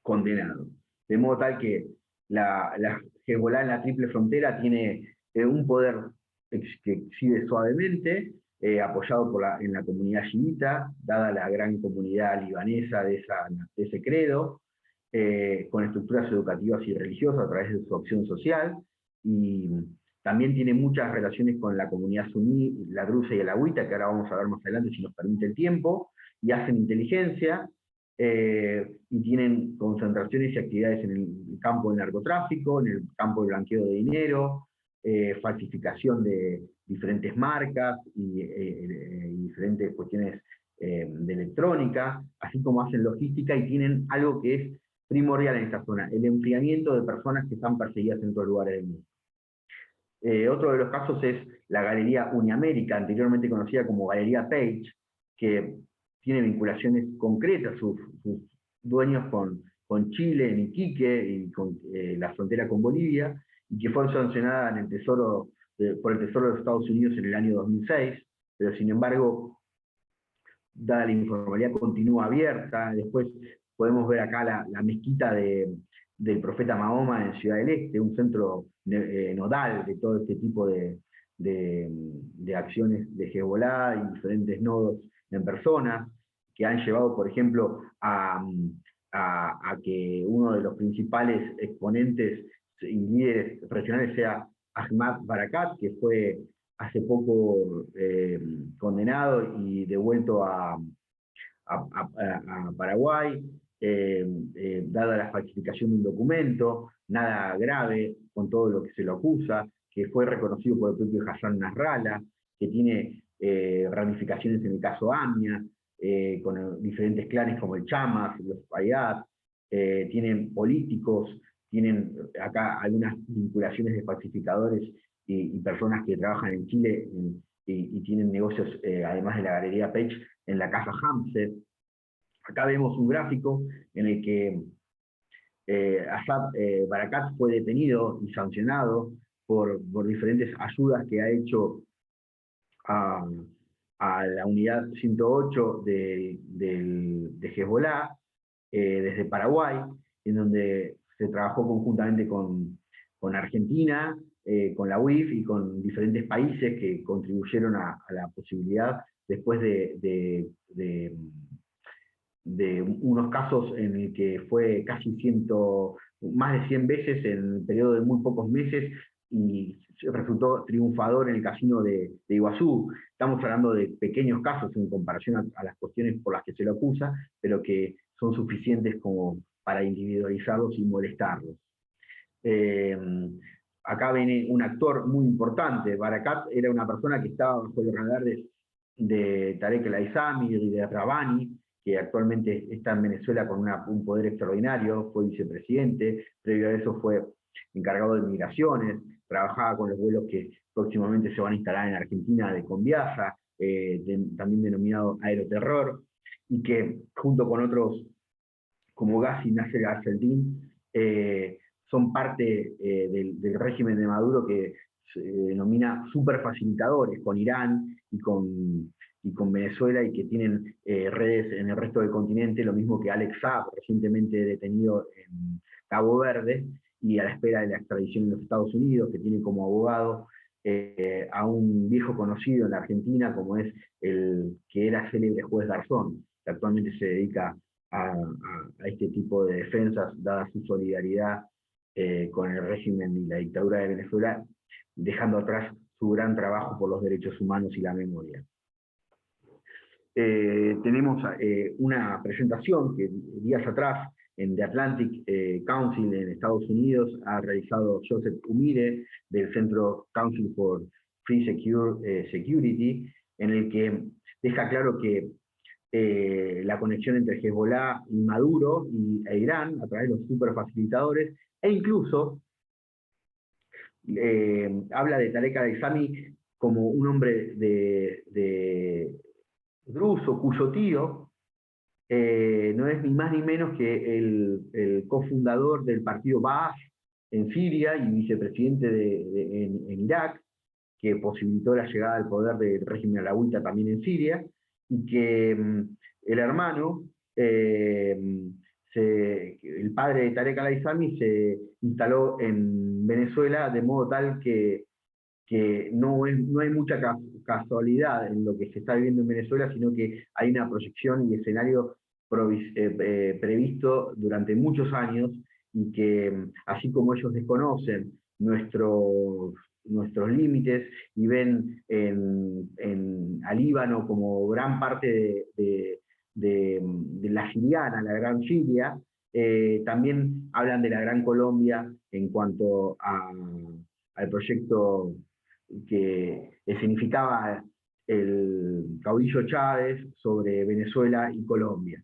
condenado. De modo tal que la Hezbollah en la triple frontera tiene un poder que exhibe suavemente, apoyado en la comunidad chiita, dada la gran comunidad libanesa de ese credo, con estructuras educativas y religiosas a través de su acción social, y también tiene muchas relaciones con la comunidad suní, la drusa y el alawita, que ahora vamos a ver más adelante si nos permite el tiempo, y hacen inteligencia, y tienen concentraciones y actividades en el campo del narcotráfico, en el campo del blanqueo de dinero, falsificación de diferentes marcas y diferentes cuestiones de electrónica, así como hacen logística, y tienen algo que es primordial en esta zona, el enfriamiento de personas que están perseguidas en otros lugares del mundo. Otro de los casos es la Galería Uniamérica, anteriormente conocida como Galería Page, que tiene vinculaciones concretas, sus dueños con Chile, en Iquique, y con la frontera con Bolivia, y que fue sancionada por el Tesoro de los Estados Unidos en el año 2006, pero sin embargo, dada la informalidad, continúa abierta. Después podemos ver acá la mezquita del profeta Mahoma en Ciudad del Este, un centro nodal de todo este tipo de acciones de Hezbollah y diferentes nodos en personas, que han llevado, por ejemplo, a que uno de los principales exponentes y líderes regionales sea Ahmad Barakat, que fue hace poco condenado y devuelto a Paraguay, dada la falsificación de un documento, nada grave con todo lo que se lo acusa, que fue reconocido por el propio Hassan Nasrallah, que tiene ramificaciones en el caso AMIA, con diferentes clanes como el Chamas, los Fayad, tienen políticos, tienen acá algunas vinculaciones de falsificadores y personas que trabajan en Chile y tienen negocios, además de la Galería Page, en la Casa Hamse. Acá vemos un gráfico en el que Assad Barakat fue detenido y sancionado por diferentes ayudas que ha hecho a la unidad 108 de Hezbollah desde Paraguay, en donde se trabajó conjuntamente con Argentina, con la UIF y con diferentes países que contribuyeron a la posibilidad, después de unos casos en el que fue casi más de 100 veces en el periodo de muy pocos meses, y resultó triunfador en el casino de Iguazú. Estamos hablando de pequeños casos en comparación a las cuestiones por las que se lo acusa, pero que son suficientes como para individualizarlos y molestarlos. Acá viene un actor muy importante. Barakat era una persona que estaba bajo los radares de Tarek El Aizami y de Rabani, que actualmente está en Venezuela con un poder extraordinario, fue vicepresidente, previo a eso fue encargado de migraciones, trabajaba con los vuelos que próximamente se van a instalar en Argentina de Conviasa, también denominado Aeroterror, y que junto con otros como Ghazi Nasser al-Seldin, son parte del régimen de Maduro, que se denomina superfacilitadores con Irán y con Venezuela, y que tienen redes en el resto del continente, lo mismo que Alex Saab, recientemente detenido en Cabo Verde, y a la espera de la extradición en los Estados Unidos, que tiene como abogado a un viejo conocido en la Argentina, como es el que era célebre juez Garzón, que actualmente se dedica a este tipo de defensas, dada su solidaridad con el régimen y la dictadura de Venezuela, dejando atrás su gran trabajo por los derechos humanos y la memoria. Tenemos una presentación que días atrás en The Atlantic Council en Estados Unidos ha realizado Joseph Umire, del Centro Council for Free Security, en el que deja claro que la conexión entre Hezbollah y Maduro e Irán a través de los superfacilitadores, e incluso habla de Tarek al-Aizami como un hombre de druso, cuyo tío no es ni más ni menos que el cofundador del partido Baas en Siria y vicepresidente en Irak, que posibilitó la llegada al poder del régimen alawita también en Siria, y que el hermano, el padre de Tarek al-Aizami, se instaló en Venezuela, de modo tal que no hay mucha casualidad en lo que se está viviendo en Venezuela, sino que hay una proyección y escenario previsto durante muchos años, y que así como ellos desconocen nuestros límites y ven al Líbano como gran parte de la siriana, la gran Siria, también hablan de la gran Colombia en cuanto al proyecto que significaba el caudillo Chávez sobre Venezuela y Colombia.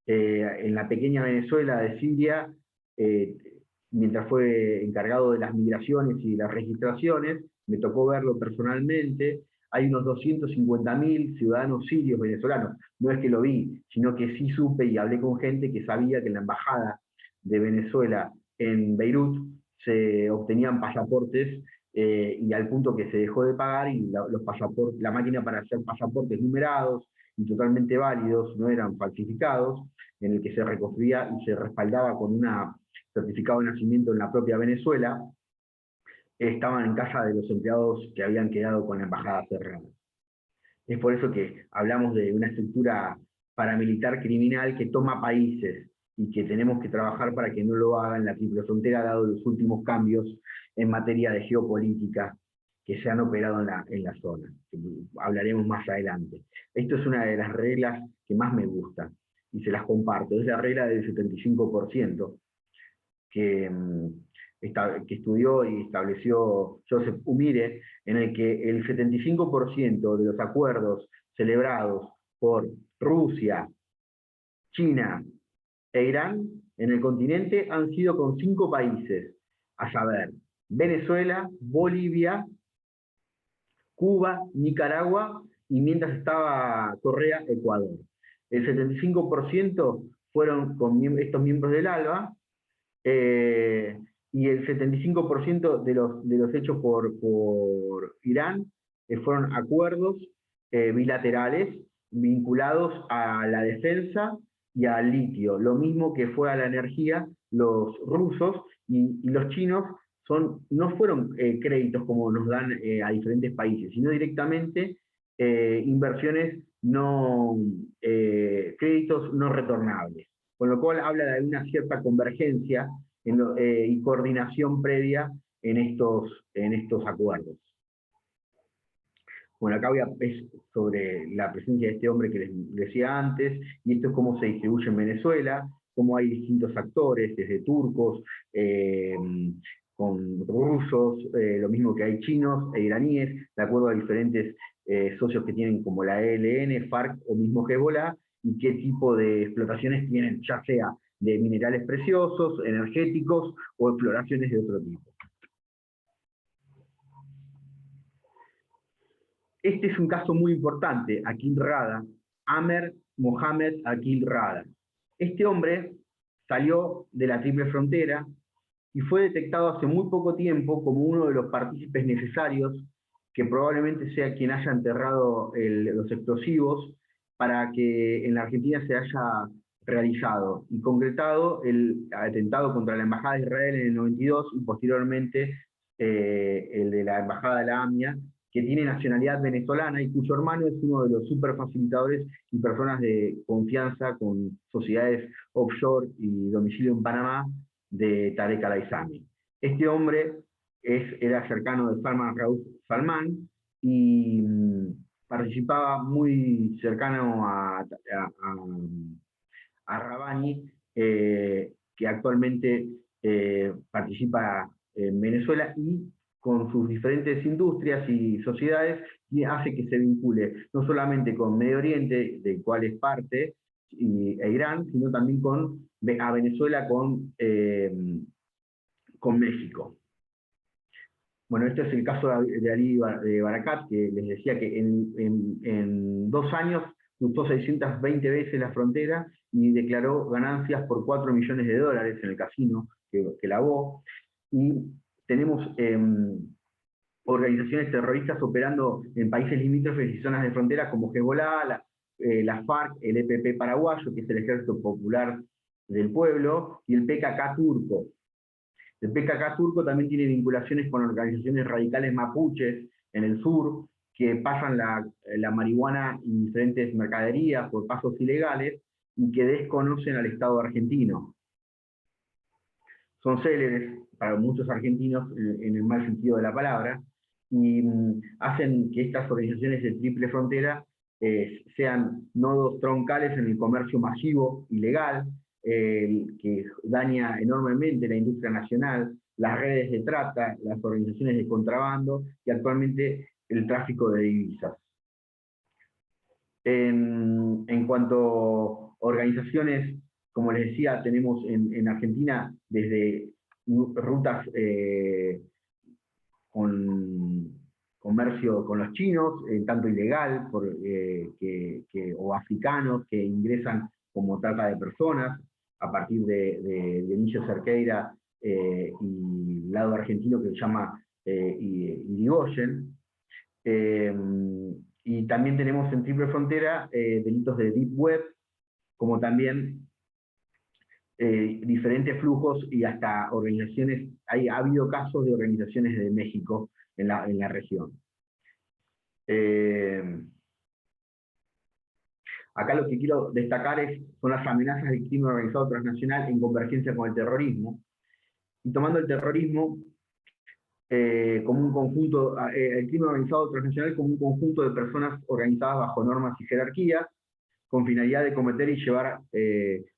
En la pequeña Venezuela de Siria, mientras fue encargado de las migraciones y las registraciones, me tocó verlo personalmente, hay unos 250.000 ciudadanos sirios venezolanos. No es que lo vi, sino que sí supe y hablé con gente que sabía que en la embajada de Venezuela en Beirut se obtenían pasaportes, y al punto que se dejó de pagar, y la máquina para hacer pasaportes numerados y totalmente válidos, no eran falsificados, en el que se recogía y se respaldaba con un certificado de nacimiento en la propia Venezuela, estaban en casa de los empleados que habían quedado con la embajada cerrada. Es por eso que hablamos de una estructura paramilitar criminal que toma países, y que tenemos que trabajar para que no lo haga en la triple frontera, dado los últimos cambios en materia de geopolítica que se han operado en la zona. Hablaremos más adelante. Esto es una de las reglas que más me gusta, y se las comparto. Es la regla del 75% que estudió y estableció Joseph Umire, en el que el 75% de los acuerdos celebrados por Rusia, China e Irán en el continente han sido con 5 países, a saber, Venezuela, Bolivia, Cuba, Nicaragua y mientras estaba Correa, Ecuador. El 75% fueron con estos miembros del ALBA, y el 75% de los hechos por Irán fueron acuerdos bilaterales vinculados a la defensa y al litio, lo mismo que fue a la energía. Los rusos y los chinos no fueron créditos como nos dan a diferentes países, sino directamente inversiones créditos no retornables, con lo cual habla de una cierta convergencia y coordinación previa en estos acuerdos. Bueno, acá es sobre la presencia de este hombre que les decía antes, y esto es cómo se distribuye en Venezuela, cómo hay distintos actores, desde turcos, con rusos, lo mismo que hay chinos e iraníes, de acuerdo a diferentes socios que tienen como la ELN, FARC o mismo Hezbollah, y qué tipo de explotaciones tienen, ya sea de minerales preciosos, energéticos o exploraciones de otro tipo. Este es un caso muy importante, Aqil Rada, Amer Mohamed Aqil Rada. Este hombre salió de la Triple Frontera y fue detectado hace muy poco tiempo como uno de los partícipes necesarios, que probablemente sea quien haya enterrado los explosivos para que en la Argentina se haya realizado y concretado el atentado contra la Embajada de Israel en el 92 y posteriormente el de la Embajada de la AMIA, que tiene nacionalidad venezolana y cuyo hermano es uno de los superfacilitadores y personas de confianza con sociedades offshore y domicilio en Panamá de Tarek al-Aizami. Este hombre era cercano de Salman Rauf Salman y participaba muy cercano a Rabbani, que actualmente participa en Venezuela y con sus diferentes industrias y sociedades, y hace que se vincule no solamente con Medio Oriente, del cual es parte, e Irán, sino también a Venezuela con México. Bueno, este es el caso de Ali Barakat, que les decía que en 2 años cruzó 620 veces la frontera y declaró ganancias por $4 millones en el casino que lavó. Y tenemos organizaciones terroristas operando en países limítrofes y zonas de frontera como Hezbollah, la FARC, el EPP paraguayo, que es el Ejército Popular del Pueblo, y el PKK turco. El PKK turco también tiene vinculaciones con organizaciones radicales mapuches en el sur, que pasan la marihuana y diferentes mercaderías por pasos ilegales y que desconocen al Estado argentino. Son célebres para muchos argentinos en el mal sentido de la palabra, y hacen que estas organizaciones de triple frontera sean nodos troncales en el comercio masivo ilegal, que daña enormemente la industria nacional, las redes de trata, las organizaciones de contrabando y actualmente el tráfico de divisas. En cuanto a organizaciones, como les decía, tenemos en Argentina desde rutas con comercio con los chinos, tanto ilegal o africanos que ingresan como trata de personas, a partir de Dionisio Cerqueira y el lado argentino que se llama Irigoyen. Y también tenemos en triple frontera delitos de deep web, como también diferentes flujos y hasta organizaciones. Ha habido casos de organizaciones de México en la región. Acá lo que quiero destacar son las amenazas del crimen organizado transnacional en convergencia con el terrorismo, y tomando el terrorismo como un conjunto, el crimen organizado transnacional como un conjunto de personas organizadas bajo normas y jerarquías, con finalidad de cometer y llevar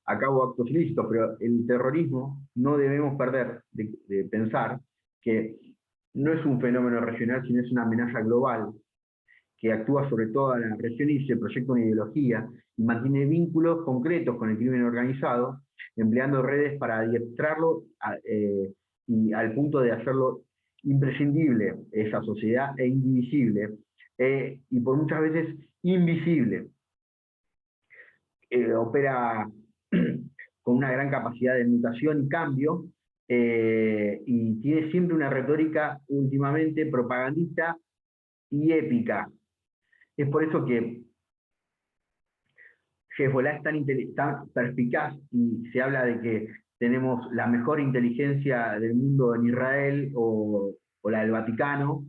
a cabo actos ilícitos, pero el terrorismo no debemos perder de pensar que no es un fenómeno regional, sino es una amenaza global que actúa sobre toda la región y se proyecta una ideología y mantiene vínculos concretos con el crimen organizado, empleando redes para adiestrarlo y al punto de hacerlo imprescindible esa sociedad e indivisible, y por muchas veces invisible. Opera con una gran capacidad de mutación y cambio, y tiene siempre una retórica últimamente propagandista y épica. Es por eso que Hezbollah es tan perspicaz y se habla de que tenemos la mejor inteligencia del mundo en Israel o la del Vaticano,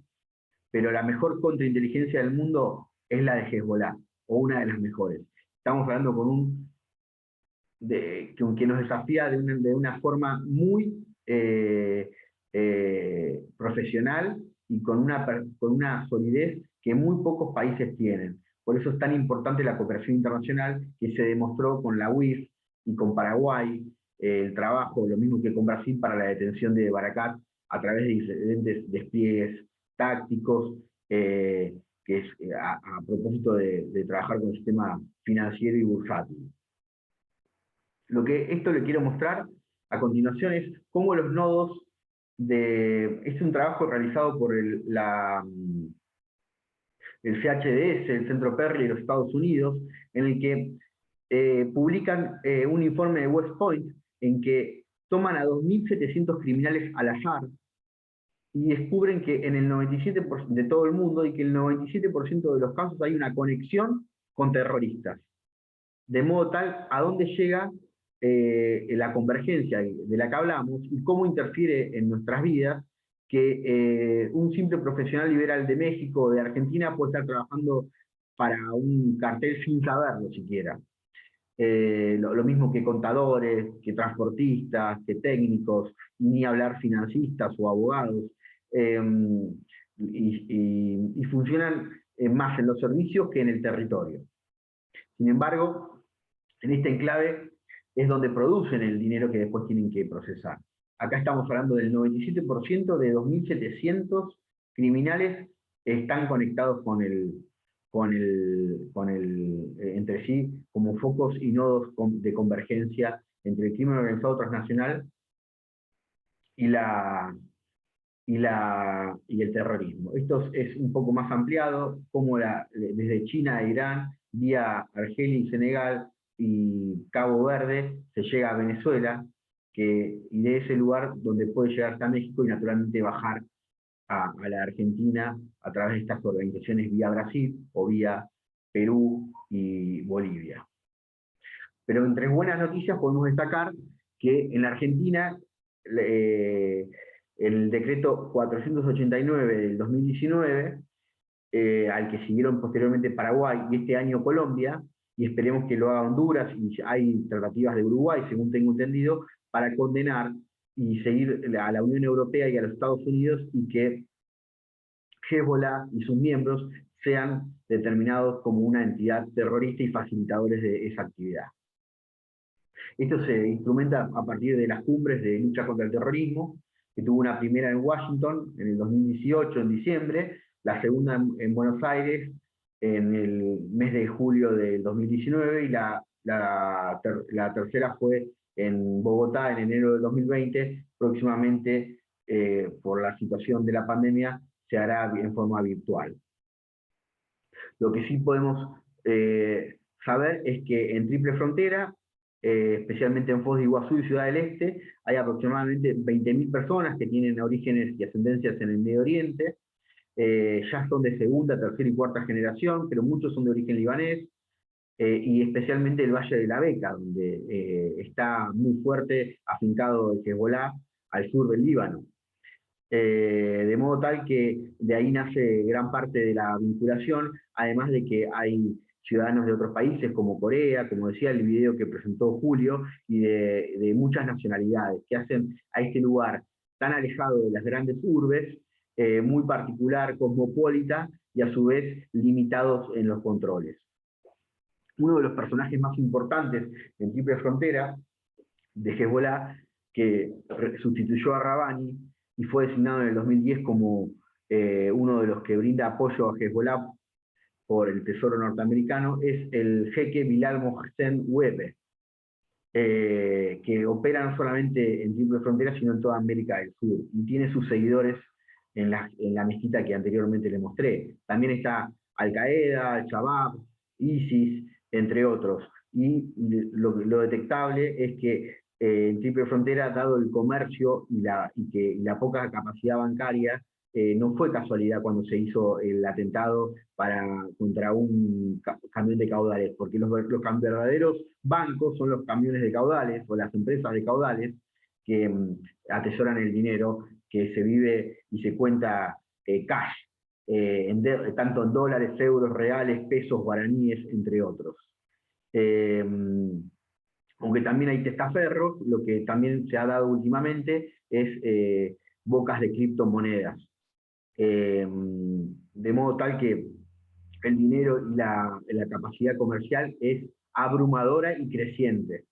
pero la mejor contrainteligencia del mundo es la de Hezbollah, o una de las mejores. Estamos hablando que nos desafía de una forma muy profesional y con una solidez que muy pocos países tienen. Por eso es tan importante la cooperación internacional que se demostró con la UIF y con Paraguay, el trabajo, lo mismo que con Brasil, para la detención de Barakat a través de diferentes despliegues tácticos, que es a propósito de trabajar con el sistema financiero y bursátil. Esto le quiero mostrar a continuación es cómo los nodos es un trabajo realizado por el CHDS, el Centro Perry de los Estados Unidos, en el que publican un informe de West Point en que toman a 2.700 criminales al azar y descubren que en el 97% de todo el mundo y que el 97% de los casos hay una conexión con terroristas. De modo tal, ¿a dónde llega la convergencia de la que hablamos y cómo interfiere en nuestras vidas que un simple profesional liberal de México o de Argentina puede estar trabajando para un cartel sin saberlo siquiera? Lo mismo que contadores, que transportistas, que técnicos, ni hablar financistas o abogados, y funcionan más en los servicios que en el territorio. Sin embargo, en este enclave es donde producen el dinero que después tienen que procesar. Acá estamos hablando del 97% de 2.700 criminales están conectados entre sí como focos y nodos de convergencia entre el crimen organizado transnacional y el terrorismo. Esto es un poco más ampliado, como desde China a Irán, vía Argelia y Senegal y Cabo Verde, se llega a Venezuela, y de ese lugar donde puede llegar hasta México y naturalmente bajar a la Argentina a través de estas organizaciones vía Brasil o vía Perú y Bolivia. Pero entre buenas noticias podemos destacar que en la Argentina el decreto 489 del 2019, al que siguieron posteriormente Paraguay y este año Colombia, y esperemos que lo haga Honduras, y hay tratativas de Uruguay, según tengo entendido, para condenar y seguir a la Unión Europea y a los Estados Unidos, y que Hezbollah y sus miembros sean determinados como una entidad terrorista y facilitadores de esa actividad. Esto se instrumenta a partir de las cumbres de lucha contra el terrorismo, que tuvo una primera en Washington en el 2018, en diciembre, la segunda en Buenos Aires en el mes de julio del 2019, y la tercera fue en Bogotá en enero del 2020, próximamente por la situación de la pandemia se hará en forma virtual. Lo que sí podemos saber es que en Triple Frontera, especialmente en Foz de Iguazú y Ciudad del Este, hay aproximadamente 20.000 personas que tienen orígenes y ascendencias en el Medio Oriente. Ya son de segunda, tercera y cuarta generación, pero muchos son de origen libanés, y especialmente el Valle de la Beca, donde está muy fuerte afincado el Hezbollah al sur del Líbano. De modo tal que de ahí nace gran parte de la vinculación, además de que hay ciudadanos de otros países como Corea, como decía el video que presentó Julio, y de muchas nacionalidades, que hacen a este lugar tan alejado de las grandes urbes, muy particular, cosmopolita, y a su vez limitados en los controles. uno de los personajes más importantes en Triple Frontera de Hezbollah, que sustituyó a Rabani y fue designado en el 2010 como uno de los que brinda apoyo a Hezbollah por el Tesoro norteamericano, es el jeque Bilal Mohsen Webe, que opera no solamente en Triple Frontera, sino en toda América del Sur, y tiene sus seguidores en la mezquita que anteriormente le mostré. También está Al-Qaeda, Al-Shabaab, ISIS, entre otros. Y lo detectable es que en Triple Frontera, dado el comercio y la poca capacidad bancaria, no fue casualidad cuando se hizo el atentado contra un camión de caudales, porque los verdaderos bancos son los camiones de caudales o las empresas de caudales que atesoran el dinero que se vive y se cuenta cash, tanto en dólares, euros, reales, pesos, guaraníes, entre otros. Aunque también hay testaferros, lo que también se ha dado últimamente es bocas de criptomonedas. De modo tal que el dinero y la capacidad comercial es abrumadora y creciente.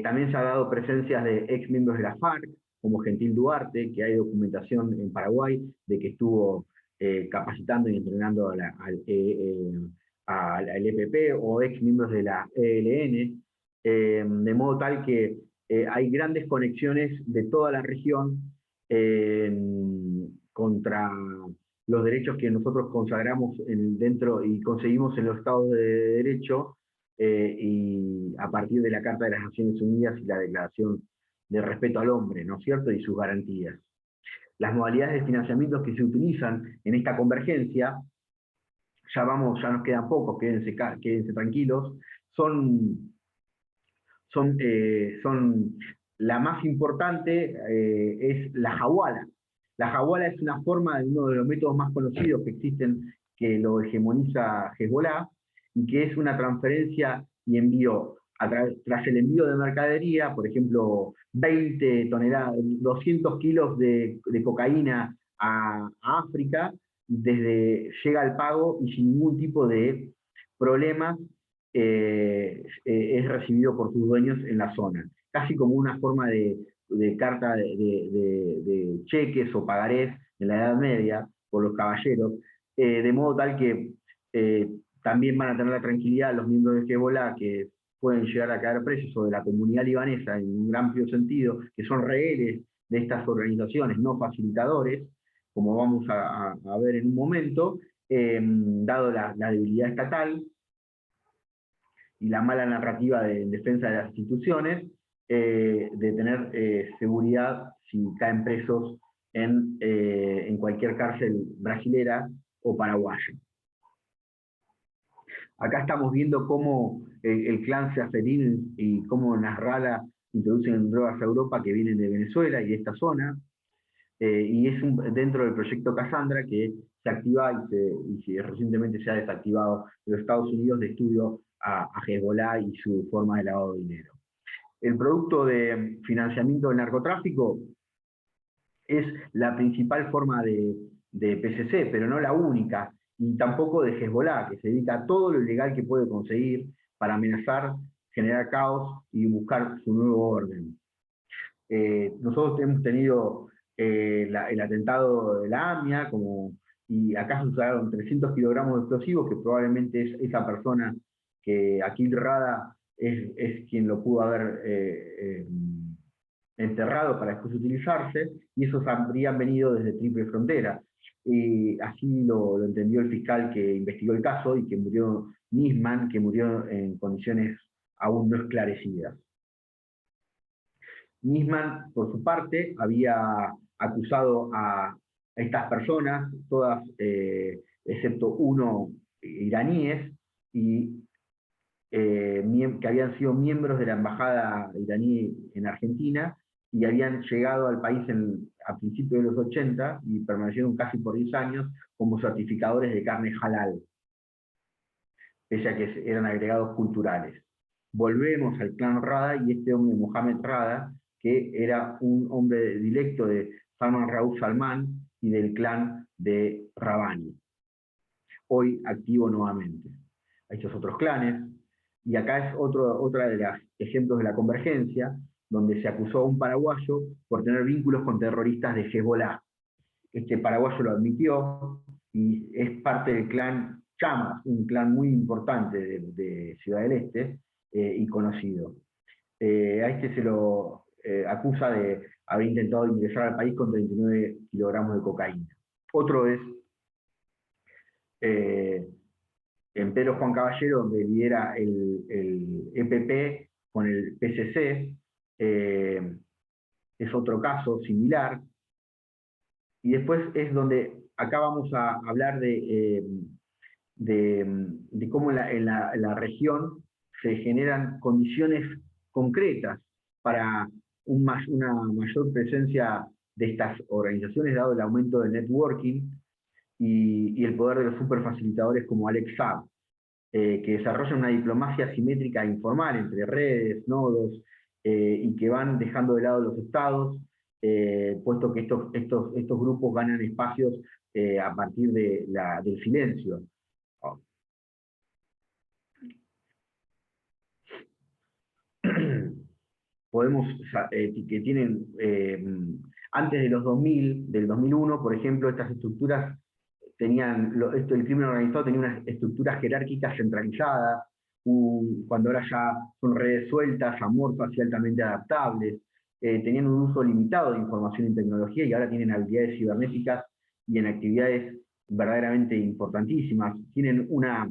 También se ha dado presencias de ex miembros de la FARC, como Gentil Duarte, que hay documentación en Paraguay de que estuvo capacitando y entrenando al EPP, o ex miembros de la ELN, de modo tal que hay grandes conexiones de toda la región contra los derechos que nosotros consagramos dentro y conseguimos en los estados de derecho, y a partir de la Carta de las Naciones Unidas y la Declaración de Respeto al Hombre, ¿no es cierto?, y sus garantías. Las modalidades de financiamiento que se utilizan en esta convergencia, ya nos quedan pocos, quédense tranquilos, son la más importante, es la Hawala. La Hawala es una forma de uno de los métodos más conocidos que existen, que lo hegemoniza Hezbollah, y que es una transferencia y envío, tras el envío de mercadería, por ejemplo, 20 toneladas, 200 kilos de cocaína a África, llega el pago y sin ningún tipo de problemas es recibido por sus dueños en la zona. Casi como una forma de carta de cheques o pagarés en la Edad Media por los caballeros, de modo tal que también van a tener la tranquilidad los miembros de Hezbollah, que pueden llegar a caer presos, o de la comunidad libanesa en un amplio sentido, que son rehenes de estas organizaciones, no facilitadores, como vamos a ver en un momento, dado la debilidad estatal y la mala narrativa en defensa de las instituciones, de tener seguridad si caen presos en cualquier cárcel brasilera o paraguaya. Acá estamos viendo cómo el clan Seferín y cómo Nasrallah introducen drogas a Europa que vienen de Venezuela y de esta zona, y es dentro del proyecto Cassandra, que se activa y recientemente se ha desactivado en los Estados Unidos, de estudio a Hezbollah y su forma de lavado de dinero. El producto de financiamiento del narcotráfico es la principal forma de PCC, pero no la única, y tampoco de Hezbollah, que se dedica a todo lo ilegal que puede conseguir para amenazar, generar caos y buscar su nuevo orden. Nosotros hemos tenido el atentado de la AMIA, y acá se usaron 300 kilogramos de explosivos, que probablemente es esa persona que Akil Rada es quien lo pudo haber enterrado para después utilizarse, y esos habrían venido desde Triple Frontera. Así lo entendió el fiscal que investigó el caso, y que murió Nisman, que murió en condiciones aún no esclarecidas. Nisman, por su parte, había acusado a estas personas, todas, excepto uno, iraníes, y que habían sido miembros de la embajada iraní en Argentina, y habían llegado al país a principios de los 80 y permanecieron casi por 10 años como certificadores de carne halal, pese a que eran agregados culturales. Volvemos al clan Rada, y este hombre, Mohamed Rada, que era un hombre directo de Salman Rauf Salman y del clan de Rabani, hoy activo nuevamente. estos otros clanes. Y acá es otra de los ejemplos de la convergencia, donde se acusó a un paraguayo por tener vínculos con terroristas de Hezbollah. Este paraguayo lo admitió y es parte del clan Chamas, un clan muy importante de Ciudad del Este y conocido. A este se lo acusa de haber intentado ingresar al país con 39 kilogramos de cocaína. Otro es en Pedro Juan Caballero, donde lidera el EPP con el PCC, es otro caso similar. Y después es donde acá vamos a hablar de cómo en la región se generan condiciones concretas para una mayor presencia de estas organizaciones, dado el aumento del networking y el poder de los superfacilitadores como Alex Saab, que desarrollan una diplomacia asimétrica e informal entre redes, nodos, y que van dejando de lado los estados, puesto que estos grupos ganan espacios a partir del silencio. Podemos, que tienen, antes de los 2000, del 2001, por ejemplo, estas estructuras tenían, el crimen organizado tenía unas estructuras jerárquicas centralizadas, cuando ahora ya son redes sueltas, amorfas y altamente adaptables, tenían un uso limitado de información y tecnología y ahora tienen habilidades cibernéticas y en actividades verdaderamente importantísimas. Tienen una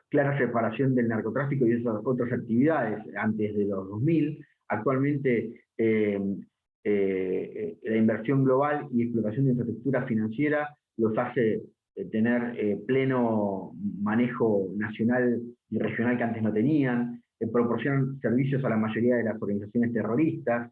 clara separación del narcotráfico y esas otras actividades antes de los 2000. Actualmente la inversión global y explotación de infraestructura financiera los hace tener pleno manejo nacional y regional que antes no tenían, proporcionan servicios a la mayoría de las organizaciones terroristas,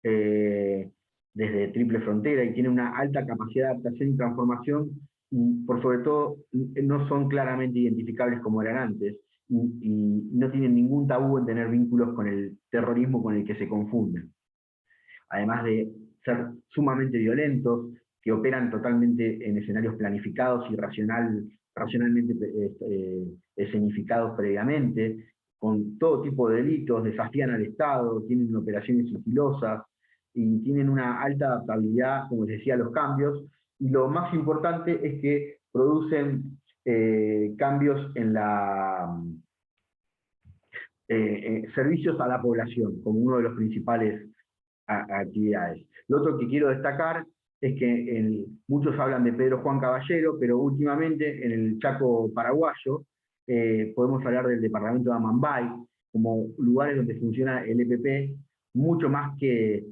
desde triple frontera, y tienen una alta capacidad de adaptación y transformación, y por sobre todo no son claramente identificables como eran antes, y no tienen ningún tabú en tener vínculos con el terrorismo con el que se confunden. Además de ser sumamente violentos, que operan totalmente en escenarios planificados y racionalmente escenificados previamente, con todo tipo de delitos, desafían al Estado, tienen operaciones sigilosas, y tienen una alta adaptabilidad, como les decía, a los cambios, y lo más importante es que producen cambios en servicios a la población, como uno de los principales actividades. Lo otro que quiero destacar es que muchos hablan de Pedro Juan Caballero, pero últimamente en el Chaco paraguayo podemos hablar del departamento de Amambay, como lugares donde funciona el EPP, mucho más que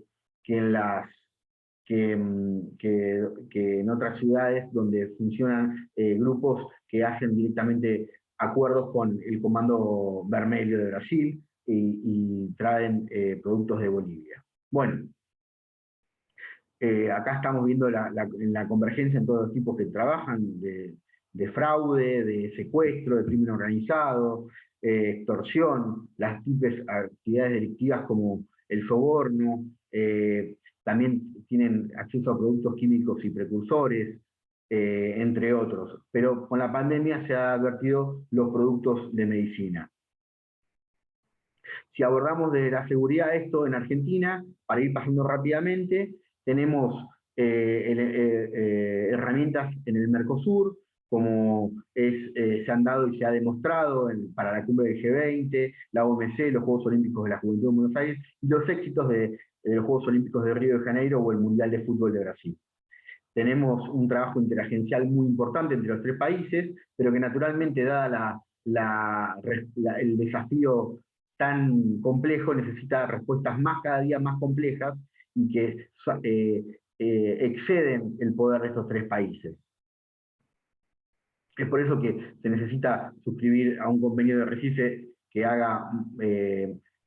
en otras ciudades donde funcionan grupos que hacen directamente acuerdos con el Comando Vermelho de Brasil y traen productos de Bolivia. Bueno, acá estamos viendo la convergencia en todos los tipos que trabajan, de fraude, de secuestro, de crimen organizado, extorsión, las tipos actividades delictivas como el soborno, también tienen acceso a productos químicos y precursores, entre otros. Pero con la pandemia se han advertido los productos de medicina. Si abordamos desde la seguridad esto en Argentina, para ir pasando rápidamente, tenemos herramientas en el Mercosur, como se han dado y se ha demostrado para la cumbre del G20, la OMC, los Juegos Olímpicos de la Juventud de Buenos Aires, y los éxitos de los Juegos Olímpicos de Río de Janeiro o el Mundial de Fútbol de Brasil. Tenemos un trabajo interagencial muy importante entre los tres países, pero que naturalmente, dada el desafío tan complejo, necesita respuestas cada día más complejas y que exceden el poder de estos tres países. Es por eso que se necesita suscribir a un convenio de Recife que haga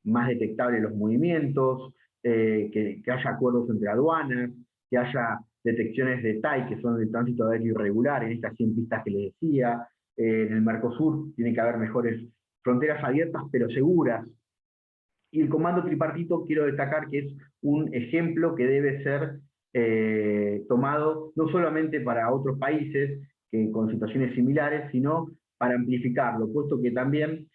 más detectables los movimientos, que haya acuerdos entre aduanas, que haya detecciones de TAI, que son el tránsito aéreo irregular, en estas 100 pistas que les decía. En el Mercosur tiene que haber mejores fronteras abiertas pero seguras. Y el comando tripartito quiero destacar que es un ejemplo que debe ser tomado no solamente para otros países con situaciones similares, sino para amplificarlo, puesto que también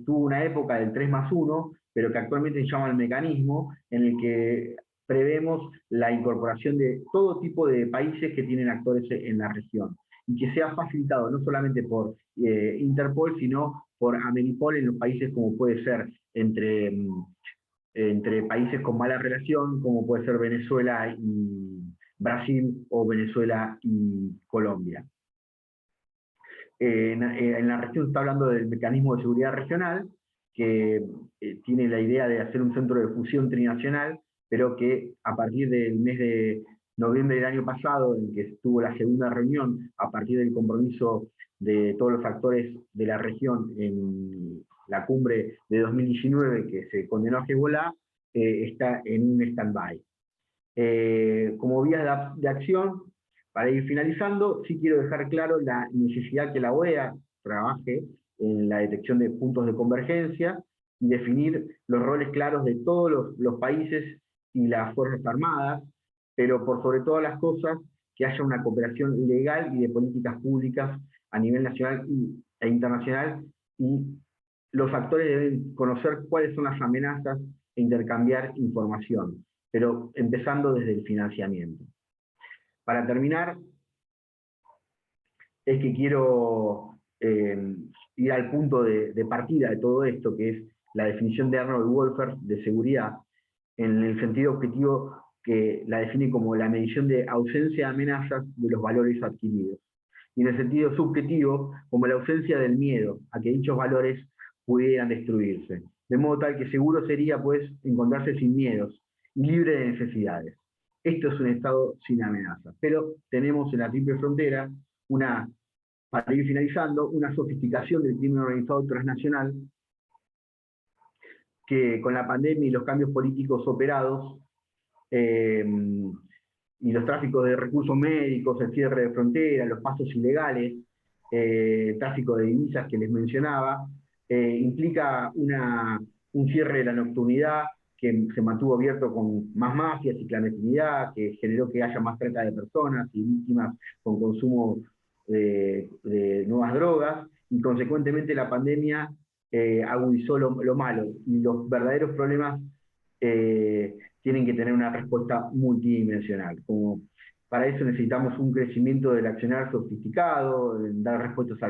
tuvo una época del 3+1, pero que actualmente se llama el mecanismo, en el que prevemos la incorporación de todo tipo de países que tienen actores en la región, y que sea facilitado no solamente por Interpol, sino por Amenipol en los países como puede ser entre países con mala relación, como puede ser Venezuela y Brasil, o Venezuela y Colombia. En la región se está hablando del mecanismo de seguridad regional, que tiene la idea de hacer un centro de fusión trinacional, pero que a partir del mes de noviembre del año pasado, en que estuvo la segunda reunión, a partir del compromiso de todos los actores de la región en la cumbre de 2019, que se condenó a Hezbollah, está en un stand-by. Como vía de acción, para ir finalizando, sí quiero dejar claro la necesidad que la OEA trabaje en la detección de puntos de convergencia y definir los roles claros de todos los países y las Fuerzas Armadas, pero por sobre todas las cosas, que haya una cooperación legal y de políticas públicas a nivel nacional e internacional, y los actores deben conocer cuáles son las amenazas e intercambiar información, pero empezando desde el financiamiento. Para terminar, es que quiero ir al punto de partida de todo esto, que es la definición de Arnold Wolfer de seguridad, en el sentido objetivo que la define como la medición de ausencia de amenazas de los valores adquiridos, y en el sentido subjetivo como la ausencia del miedo a que dichos valores pudieran destruirse, de modo tal que seguro sería, pues, encontrarse sin miedos y libre de necesidades. Esto es un Estado sin amenazas, pero tenemos en la triple frontera para ir finalizando, una sofisticación del crimen organizado transnacional que con la pandemia y los cambios políticos operados, y los tráficos de recursos médicos, el cierre de fronteras, los pasos ilegales, el tráfico de divisas que les mencionaba, implica un cierre de la nocturnidad que se mantuvo abierto con más mafias y clandestinidad, que generó que haya más trata de personas y víctimas con consumo de nuevas drogas, y consecuentemente la pandemia agudizó lo malo, y los verdaderos problemas tienen que tener una respuesta multidimensional. Como para eso necesitamos un crecimiento del accionar sofisticado, dar respuestas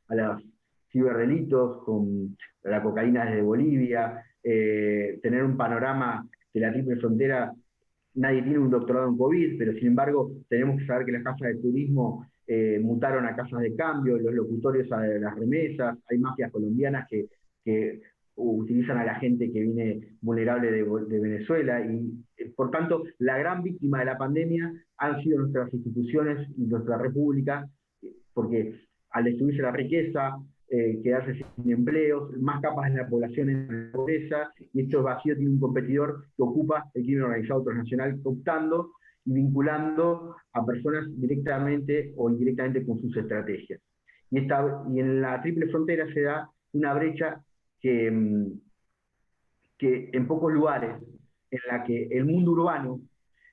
a los ciberdelitos, con la cocaína desde Bolivia, tener un panorama de la triple frontera. Nadie tiene un doctorado en COVID, pero sin embargo tenemos que saber que las casas de turismo mutaron a casas de cambio, los locutorios a las remesas, hay mafias colombianas que utilizan a la gente que viene vulnerable de Venezuela, y por tanto la gran víctima de la pandemia han sido nuestras instituciones y nuestra república, porque al destruirse la riqueza, quedarse sin empleos, más capas de la población en la pobreza, y este vacío tiene un competidor que ocupa el crimen organizado transnacional, optando y vinculando a personas directamente o indirectamente con sus estrategias. Y en la triple frontera se da una brecha que en pocos lugares, en la que el mundo urbano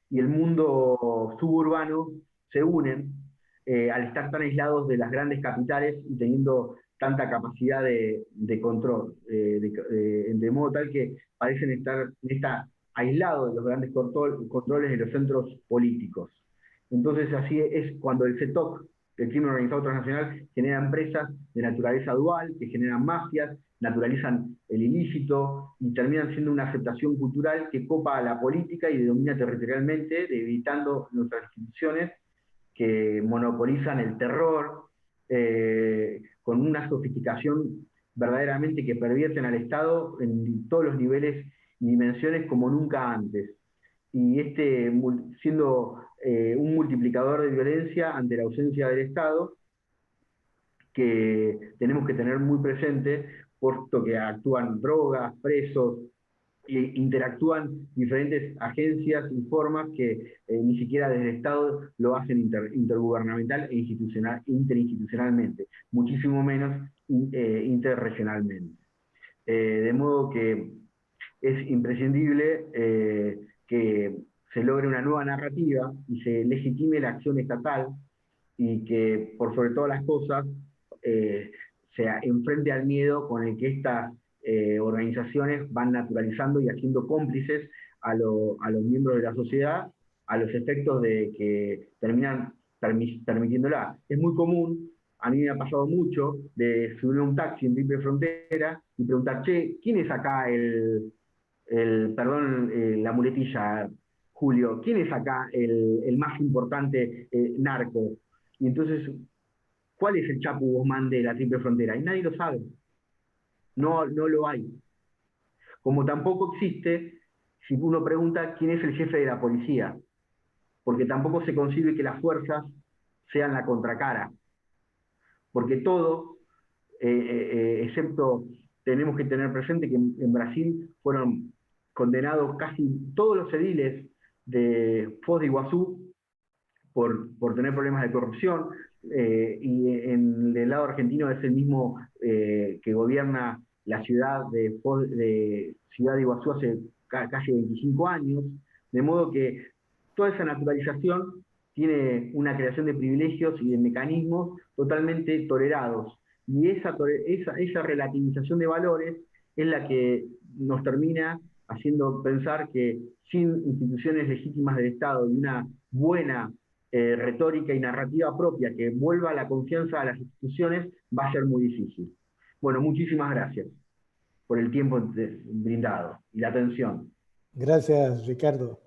y el mundo suburbano se unen, al estar tan aislados de las grandes capitales y teniendo tanta capacidad de control, de modo tal que parecen estar aislados de los grandes controles de los centros políticos. Entonces así es cuando el CETOC, el crimen organizado transnacional, genera empresas de naturaleza dual, que generan mafias, naturalizan el ilícito y terminan siendo una aceptación cultural que copa a la política y domina territorialmente, debilitando nuestras instituciones, que monopolizan el terror, con una sofisticación verdaderamente que pervierten al Estado en todos los niveles y dimensiones como nunca antes. Y siendo un multiplicador de violencia ante la ausencia del Estado, que tenemos que tener muy presente, puesto que actúan drogas, presos, e interactúan diferentes agencias y formas que ni siquiera desde el Estado lo hacen intergubernamental e interinstitucionalmente, muchísimo menos interregionalmente. De modo que es imprescindible que se logre una nueva narrativa y se legitime la acción estatal, y que por sobre todas las cosas se enfrente al miedo con el que estas organizaciones van naturalizando y haciendo cómplices a los miembros de la sociedad, a los efectos de que terminan permitiéndola. Es muy común, a mí me ha pasado mucho, de subir a un taxi en Triple Frontera y preguntar, che, ¿quién es acá la muletilla, Julio? ¿Quién es acá el más importante narco? Y entonces, ¿cuál es el Chapo Guzmán de la Triple Frontera? Y nadie lo sabe. No lo hay. Como tampoco existe, si uno pregunta quién es el jefe de la policía, porque tampoco se concibe que las fuerzas sean la contracara, porque todo, excepto, tenemos que tener presente que en Brasil fueron condenados casi todos los ediles de Foz de Iguazú por tener problemas de corrupción, y en el lado argentino es el mismo que gobierna la ciudad de Ciudad de Iguazú hace casi 25 años, de modo que toda esa naturalización tiene una creación de privilegios y de mecanismos totalmente tolerados, y esa relativización de valores es la que nos termina haciendo pensar que sin instituciones legítimas del Estado y una buena retórica y narrativa propia que vuelva la confianza a las instituciones, va a ser muy difícil. Bueno, muchísimas gracias por el tiempo brindado y la atención. Gracias, Ricardo.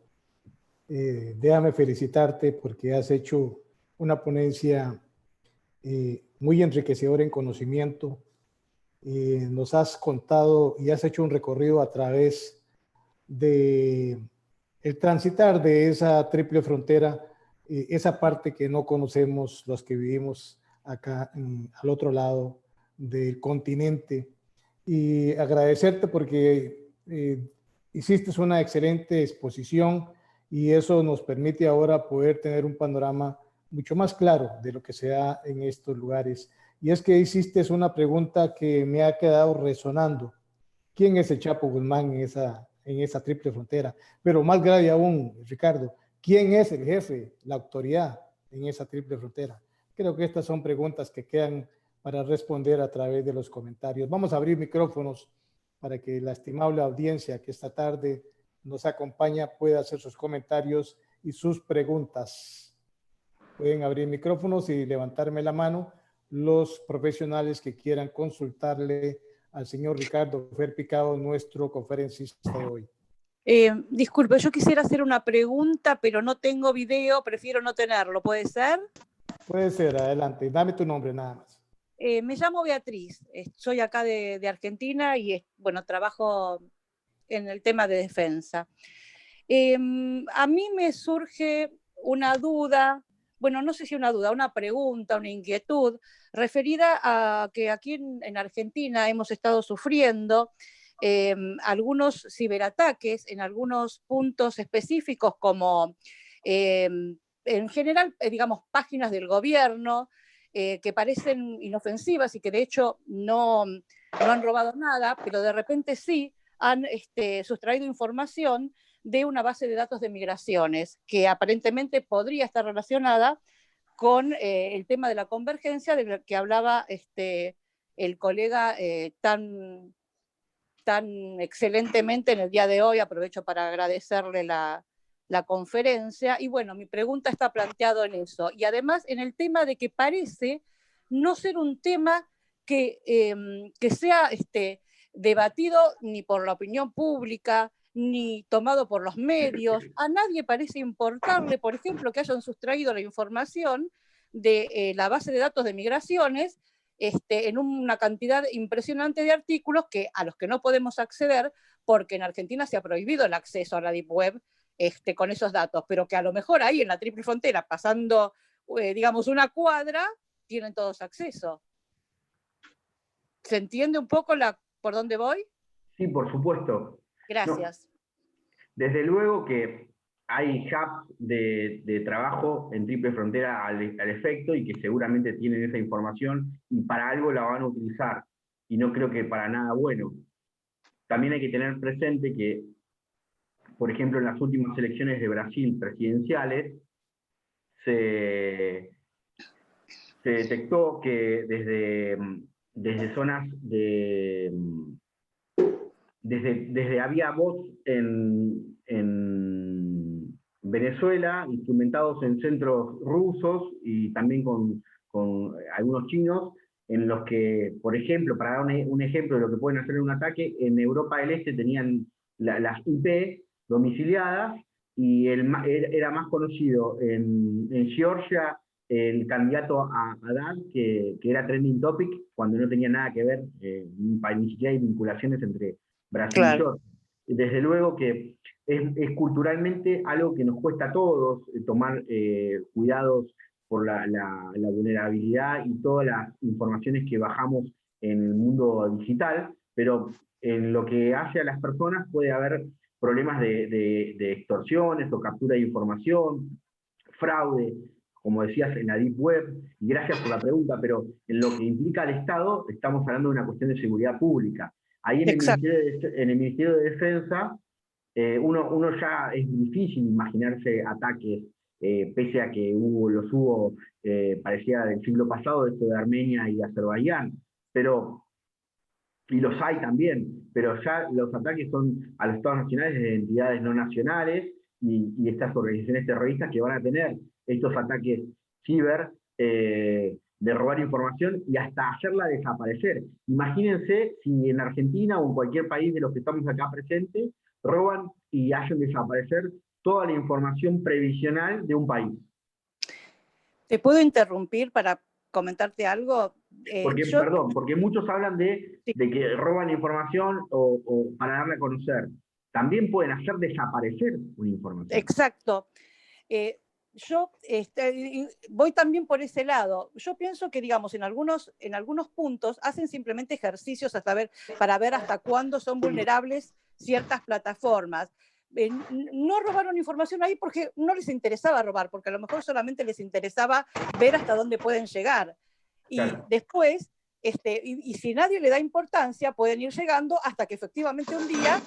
Déjame felicitarte porque has hecho una ponencia muy enriquecedora en conocimiento. Nos has contado y has hecho un recorrido a través de el transitar de esa triple frontera, esa parte que no conocemos los que vivimos acá al otro lado del continente. Y agradecerte porque hiciste una excelente exposición y eso nos permite ahora poder tener un panorama mucho más claro de lo que se da en estos lugares. Y es que hiciste una pregunta que me ha quedado resonando. ¿Quién es el Chapo Guzmán en esa triple frontera? Pero más grave aún, Ricardo, ¿quién es el jefe, la autoridad en esa triple frontera? Creo que estas son preguntas que quedan para responder a través de los comentarios. Vamos a abrir micrófonos para que la estimable audiencia que esta tarde nos acompaña pueda hacer sus comentarios y sus preguntas. Pueden abrir micrófonos y levantarme la mano los profesionales que quieran consultarle al señor Ricardo Fer Picado, nuestro conferencista de hoy. Disculpe, yo quisiera hacer una pregunta, pero no tengo video, prefiero no tenerlo. ¿Puede ser? Puede ser, adelante. Dame tu nombre nada más. Me llamo Beatriz, soy acá de Argentina y bueno, trabajo en el tema de defensa. A mí me surge una duda, bueno, no sé si una duda, una pregunta, una inquietud, referida a que aquí en Argentina hemos estado sufriendo algunos ciberataques en algunos puntos específicos, como en general, digamos, páginas del gobierno, que parecen inofensivas y que de hecho no han robado nada, pero de repente sí han sustraído información de una base de datos de migraciones que aparentemente podría estar relacionada con el tema de la convergencia del que hablaba el colega tan excelentemente en el día de hoy. Aprovecho para agradecerle la conferencia. Y bueno, mi pregunta está planteada en eso. Y además en el tema de que parece no ser un tema que sea debatido ni por la opinión pública, ni tomado por los medios. A nadie parece importarle, por ejemplo, que hayan sustraído la información de la base de datos de migraciones en una cantidad impresionante de artículos a los que no podemos acceder porque en Argentina se ha prohibido el acceso a la Deep Web con esos datos, pero que a lo mejor ahí en la triple frontera, pasando, digamos, una cuadra, tienen todos acceso. ¿Se entiende un poco por dónde voy? Sí, por supuesto. Gracias. No, desde luego que hay hubs de trabajo en triple frontera al efecto y que seguramente tienen esa información y para algo la van a utilizar. Y no creo que para nada bueno. También hay que tener presente que, por ejemplo, en las últimas elecciones de Brasil presidenciales, se detectó que desde desde zonas de... Desde había bots en Venezuela, instrumentados en centros rusos y también con algunos chinos, en los que, por ejemplo, para dar un ejemplo de lo que pueden hacer en un ataque, en Europa del Este tenían las IP domiciliadas, y era más conocido en Georgia el candidato a Haddad, que era trending topic, cuando no tenía nada que ver, ni siquiera hay vinculaciones entre Brasil y Georgia. Desde luego que es culturalmente algo que nos cuesta a todos tomar cuidados por la vulnerabilidad y todas las informaciones que bajamos en el mundo digital, pero en lo que hace a las personas puede haber problemas de extorsiones o captura de información, fraude, como decías, en la Deep Web, y gracias por la pregunta, pero en lo que implica al Estado, estamos hablando de una cuestión de seguridad pública. Ahí en el Ministerio de Defensa, uno ya es difícil imaginarse ataques, pese a que los hubo, parecía del siglo pasado, esto de Armenia y de Azerbaiyán, y los hay también, pero ya los ataques son a los estados nacionales de entidades no nacionales y estas organizaciones terroristas que van a tener estos ataques ciber, de robar información y hasta hacerla desaparecer. Imagínense si en Argentina o en cualquier país de los que estamos acá presentes roban y hacen desaparecer toda la información previsional de un país. ¿Te puedo interrumpir para comentarte algo? Porque muchos hablan de que roban información o para darla a conocer. También pueden hacer desaparecer una información. Exacto. Yo voy también por ese lado. Yo pienso que, digamos, en algunos puntos hacen simplemente ejercicios para ver hasta cuándo son vulnerables ciertas plataformas. No robaron información ahí porque no les interesaba robar, porque a lo mejor solamente les interesaba ver hasta dónde pueden llegar. Y claro, después, y si nadie le da importancia, pueden ir llegando hasta que efectivamente un día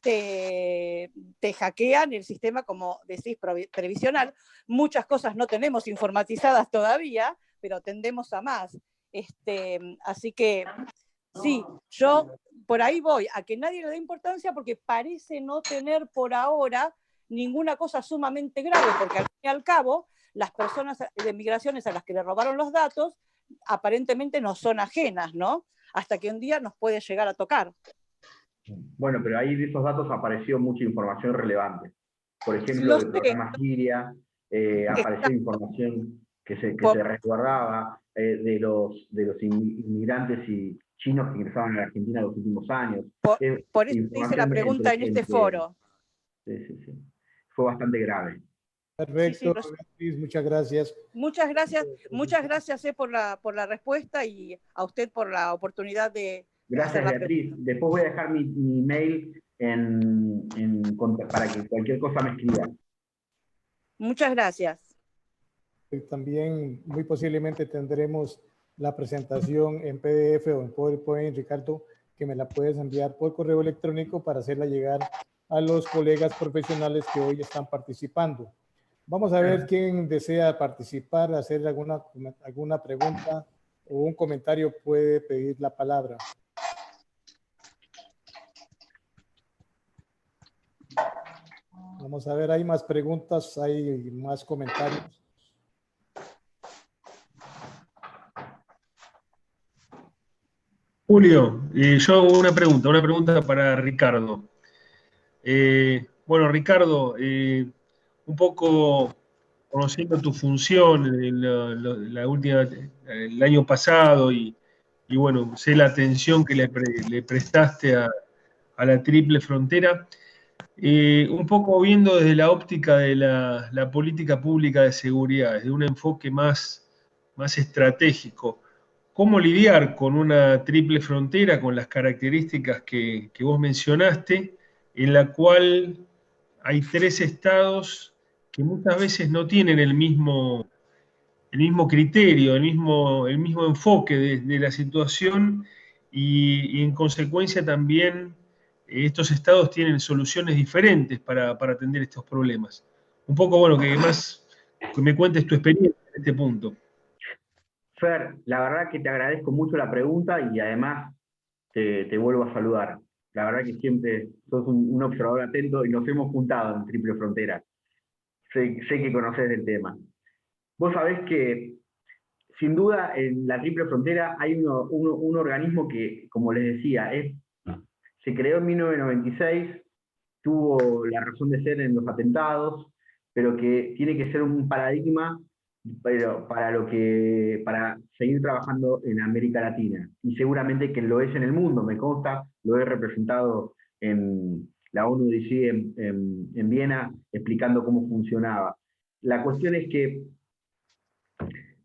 te hackean el sistema, como decís, previsional. Muchas cosas no tenemos informatizadas todavía, pero tendemos a más. Así que sí, yo por ahí voy, a que nadie le dé importancia porque parece no tener por ahora ninguna cosa sumamente grave, porque al fin y al cabo las personas de migraciones a las que le robaron los datos aparentemente no son ajenas, ¿no? Hasta que un día nos puede llegar a tocar. Bueno, pero ahí de esos datos apareció mucha información relevante. Por ejemplo, del programa Siria, apareció información que se resguardaba de los inmigrantes y chinos que ingresaban a la Argentina en los últimos años. Por eso te hice la pregunta en este foro. Sí. Fue bastante grave. Perfecto, Beatriz, muchas gracias. Muchas gracias por la respuesta y a usted por la oportunidad de... Gracias, Beatriz. Después voy a dejar mi mail para que cualquier cosa me escriba. Muchas gracias. También muy posiblemente tendremos la presentación en PDF o en PowerPoint, Ricardo, que me la puedes enviar por correo electrónico para hacerla llegar a los colegas profesionales que hoy están participando. Vamos a ver quién desea participar, hacer alguna pregunta o un comentario, puede pedir la palabra. Vamos a ver, hay más preguntas, hay más comentarios. Julio, yo hago una pregunta para Ricardo. Bueno, Ricardo, un poco conociendo tu función el año pasado y bueno, sé la atención que le prestaste a la triple frontera, un poco viendo desde la óptica de la política pública de seguridad, desde un enfoque más estratégico. ¿Cómo lidiar con una triple frontera, con las características que vos mencionaste, en la cual hay 3 estados que muchas veces no tienen el mismo criterio, el mismo enfoque de la situación y en consecuencia también estos estados tienen soluciones diferentes para atender estos problemas? Un poco, bueno, que me cuentes tu experiencia en este punto. Fer, la verdad que te agradezco mucho la pregunta y además te vuelvo a saludar. La verdad que siempre sos un observador atento y nos hemos juntado en Triple Frontera. Sé que conocés el tema. Vos sabés que, sin duda, en la Triple Frontera hay un organismo que, como les decía, se creó en 1996, tuvo la razón de ser en los atentados, pero que tiene que ser un paradigma para seguir trabajando en América Latina. Y seguramente que lo es en el mundo, me consta, lo he representado en la ONU-DC en Viena, explicando cómo funcionaba. La cuestión es que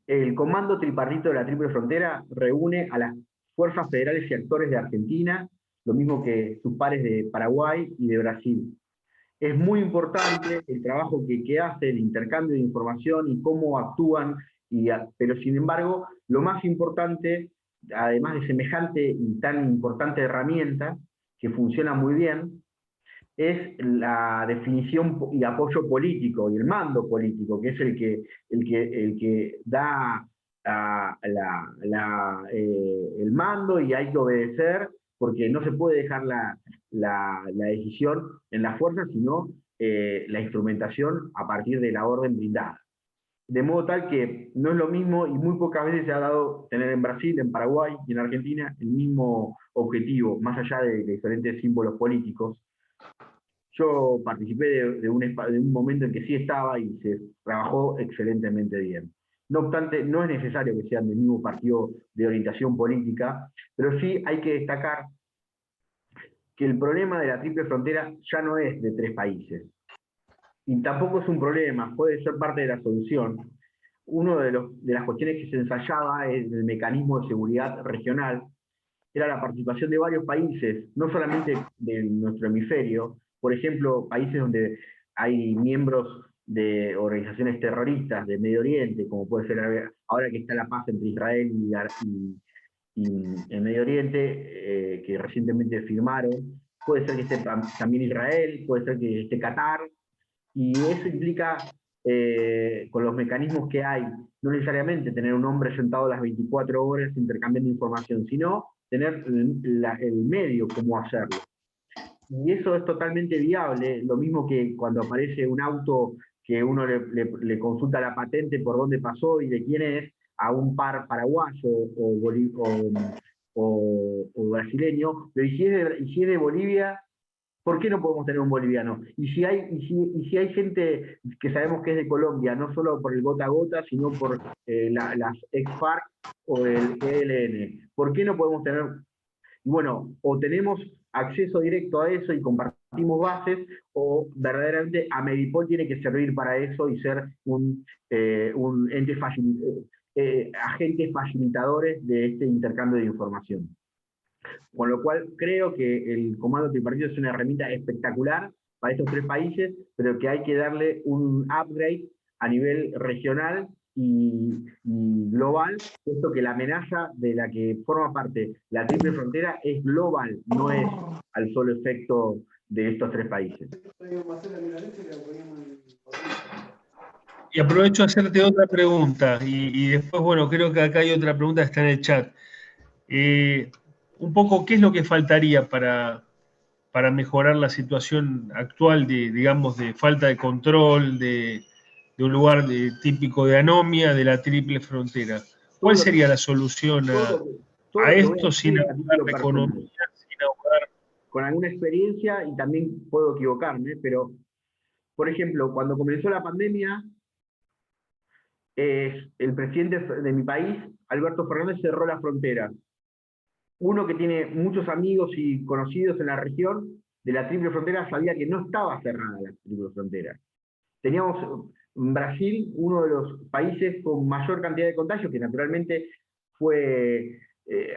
el Comando Tripartito de la Triple Frontera reúne a las fuerzas federales y actores de Argentina, lo mismo que sus pares de Paraguay y de Brasil. Es muy importante el trabajo que hace, el intercambio de información y cómo actúan, pero sin embargo, lo más importante, además de semejante y tan importante herramienta, que funciona muy bien, es la definición y apoyo político y el mando político, que es el que da el mando y hay que obedecer, porque no se puede dejar la decisión en la fuerza, sino la instrumentación a partir de la orden brindada. De modo tal que no es lo mismo, y muy pocas veces se ha dado tener en Brasil, en Paraguay y en Argentina el mismo objetivo, más allá de diferentes símbolos políticos. Yo participé de un momento en que sí estaba y se trabajó excelentemente bien. No obstante, no es necesario que sean del mismo partido de orientación política, pero sí hay que destacar que el problema de la Triple Frontera ya no es de 3 países. Y tampoco es un problema, puede ser parte de la solución. Una de las cuestiones que se ensayaba en el mecanismo de seguridad regional era la participación de varios países, no solamente de nuestro hemisferio, por ejemplo, países donde hay miembros de organizaciones terroristas de Medio Oriente, como puede ser ahora que está la paz entre Israel y el Medio Oriente, que recientemente firmaron, puede ser que esté también Israel, puede ser que esté Qatar, y eso implica, con los mecanismos que hay, no necesariamente tener un hombre sentado las 24 horas intercambiando información, sino tener el medio cómo hacerlo. Y eso es totalmente viable, lo mismo que cuando aparece un auto que uno le consulta la patente por dónde pasó y de quién es, a un par paraguayo o brasileño, pero y si es de Bolivia, ¿por qué no podemos tener un boliviano? Y si hay gente que sabemos que es de Colombia, no solo por el gota a gota, sino por las ex-FARC o el ELN, ¿por qué no podemos tener? Bueno, o tenemos acceso directo a eso y compartimos bases, o verdaderamente Ameripol tiene que servir para eso y ser un ente agentes facilitadores de este intercambio de información. Con lo cual creo que el Comando Tripartito es una herramienta espectacular para estos 3 países, pero que hay que darle un upgrade a nivel regional y global, puesto que la amenaza de la que forma parte la Triple Frontera es global, no es al solo efecto de estos 3 países. Y aprovecho a hacerte otra pregunta, y después, bueno, creo que acá hay otra pregunta que está en el chat. Un poco, ¿qué es lo que faltaría para mejorar la situación actual digamos, de falta de control, de un lugar típico de anomia de la Triple Frontera? ¿Cuál sería la solución a esto sin ahogar la economía, sin ahogar? Con alguna experiencia, y también puedo equivocarme, pero, por ejemplo, cuando comenzó la pandemia, el presidente de mi país, Alberto Fernández, cerró la frontera. Uno que tiene muchos amigos y conocidos en la región de la Triple Frontera sabía que no estaba cerrada la Triple Frontera. Teníamos en Brasil uno de los países con mayor cantidad de contagios, que naturalmente fue,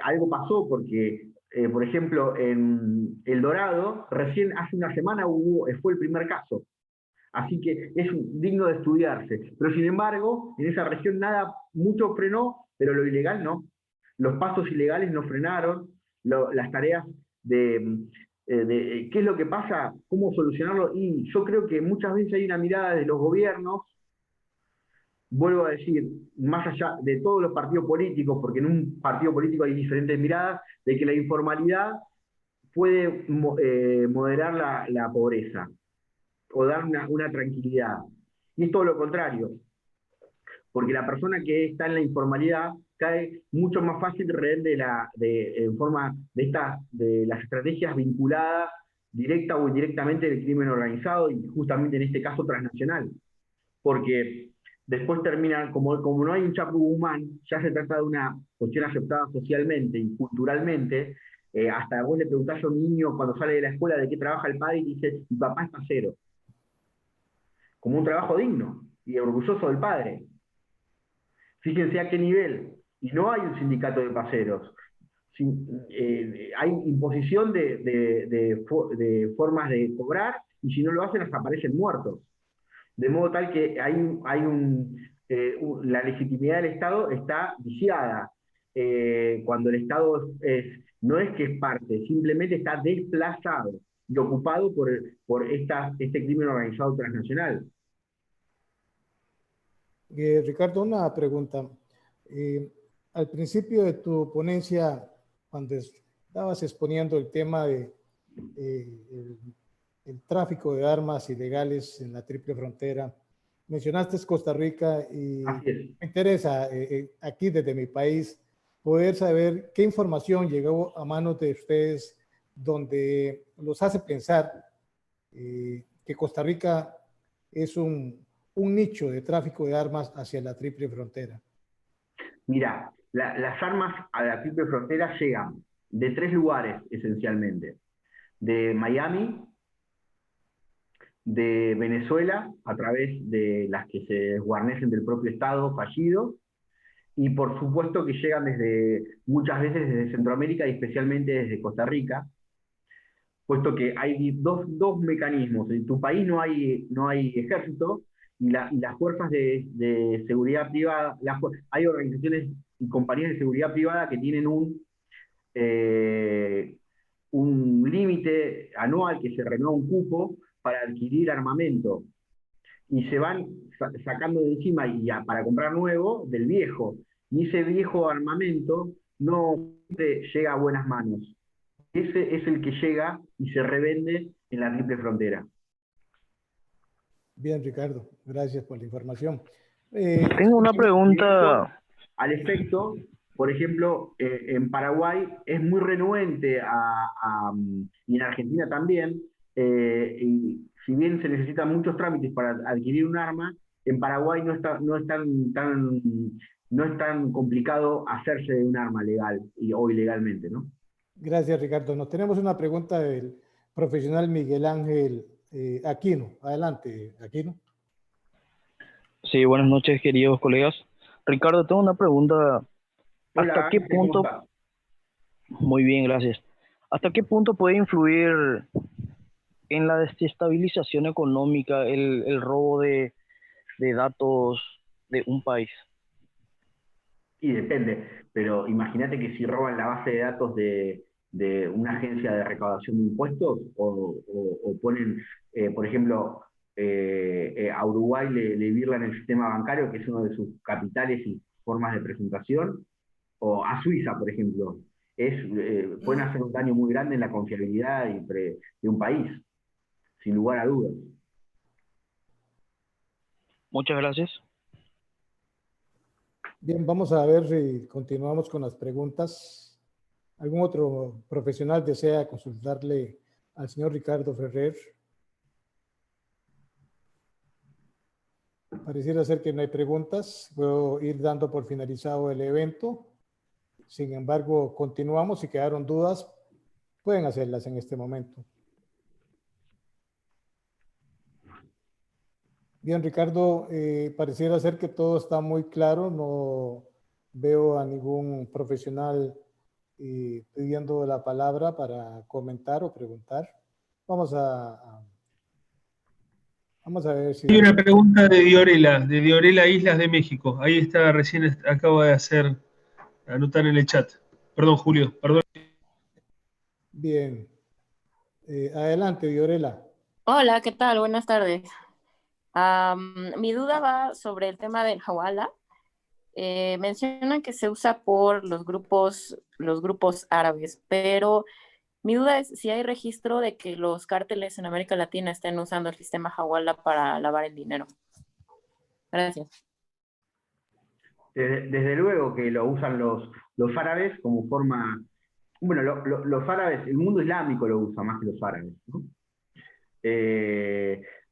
algo pasó porque, por ejemplo, en El Dorado, recién hace una semana fue el primer caso. Así que es digno de estudiarse. Pero sin embargo, en esa región mucho frenó, pero lo ilegal no. Los pasos ilegales no frenaron, las tareas de qué es lo que pasa, cómo solucionarlo. Y yo creo que muchas veces hay una mirada de los gobiernos vuelvo a decir, más allá de todos los partidos políticos, porque en un partido político hay diferentes miradas, de que la informalidad puede moderar la pobreza o dar una tranquilidad. Y es todo lo contrario, porque la persona que está en la informalidad cae mucho más fácil en forma de las estrategias vinculadas directa o indirectamente del crimen organizado y justamente en este caso transnacional. Porque después terminan, como no hay un Chapo Guzmán, ya se trata de una cuestión aceptada socialmente y culturalmente. Hasta vos le preguntás a un niño cuando sale de la escuela de qué trabaja el padre y dice, mi papá es pasero. Como un trabajo digno y orgulloso del padre. Fíjense a qué nivel. Y no hay un sindicato de paseros. Hay imposición de formas de cobrar y si no lo hacen hasta aparecen muertos. De modo tal que la legitimidad del Estado está viciada. Cuando el Estado no es que es parte, simplemente está desplazado y ocupado por este crimen organizado transnacional. Ricardo, una pregunta. Al principio de tu ponencia, cuando estabas exponiendo el tema de el tráfico de armas ilegales en la triple frontera, mencionaste Costa Rica y me interesa aquí desde mi país poder saber qué información llegó a manos de ustedes donde los hace pensar que Costa Rica es un nicho de tráfico de armas hacia la triple frontera. Mira, las armas a la triple frontera llegan de 3 lugares esencialmente. De Miami, de Venezuela, a través de las que se desguarnecen del propio Estado fallido, y por supuesto que llegan muchas veces desde Centroamérica y especialmente desde Costa Rica, puesto que hay dos mecanismos. En tu país no hay ejército, y las fuerzas de seguridad privada, hay organizaciones y compañías de seguridad privada que tienen un límite anual que se renueva un cupo para adquirir armamento. Y se van sacando de encima para comprar nuevo del viejo. Y ese viejo armamento no llega a buenas manos. Ese es el que llega y se revende en la triple frontera. Bien, Ricardo, gracias por la información. Tengo una pregunta. Al efecto, por ejemplo, en Paraguay es muy renuente y en Argentina también, y si bien se necesitan muchos trámites para adquirir un arma, en Paraguay no es tan complicado hacerse de un arma legal o ilegalmente, ¿no? Gracias, Ricardo. Nos tenemos una pregunta del profesional Miguel Ángel Aquino. Adelante, Aquino. Sí, buenas noches, queridos colegas. Ricardo, tengo una pregunta. Hola, ¿Hasta qué punto? Muy bien, gracias. ¿Hasta qué punto puede influir en la desestabilización económica el robo de datos de un país? Y depende, pero imagínate que si roban la base de datos de una agencia de recaudación de impuestos o ponen, por ejemplo, a Uruguay le virlan el sistema bancario, que es uno de sus capitales y formas de presentación, o a Suiza, por ejemplo, pueden hacer un daño muy grande en la confiabilidad de un país, sin lugar a dudas. Muchas gracias. Bien, vamos a ver si continuamos con las preguntas. ¿Algún otro profesional desea consultarle al señor Ricardo Ferrer? Pareciera ser que no hay preguntas. Puedo ir dando por finalizado el evento. Sin embargo, continuamos. Si quedaron dudas, pueden hacerlas en este momento. Bien, Ricardo, pareciera ser que todo está muy claro. No veo a ningún profesional pidiendo la palabra para comentar o preguntar. Vamos a ver si... Hay una pregunta de Diorela Islas de México. Ahí está, recién acabo de anotar en el chat. Perdón, Julio, perdón. Bien. Adelante, Diorela. Hola, ¿qué tal? Buenas tardes. Mi duda va sobre el tema del hawala. Mencionan que se usa por los grupos árabes, pero mi duda es si hay registro de que los cárteles en América Latina estén usando el sistema hawala para lavar el dinero. Gracias. Desde luego que lo usan los árabes como forma... Bueno, los árabes, el mundo islámico lo usa más que los árabes, ¿no?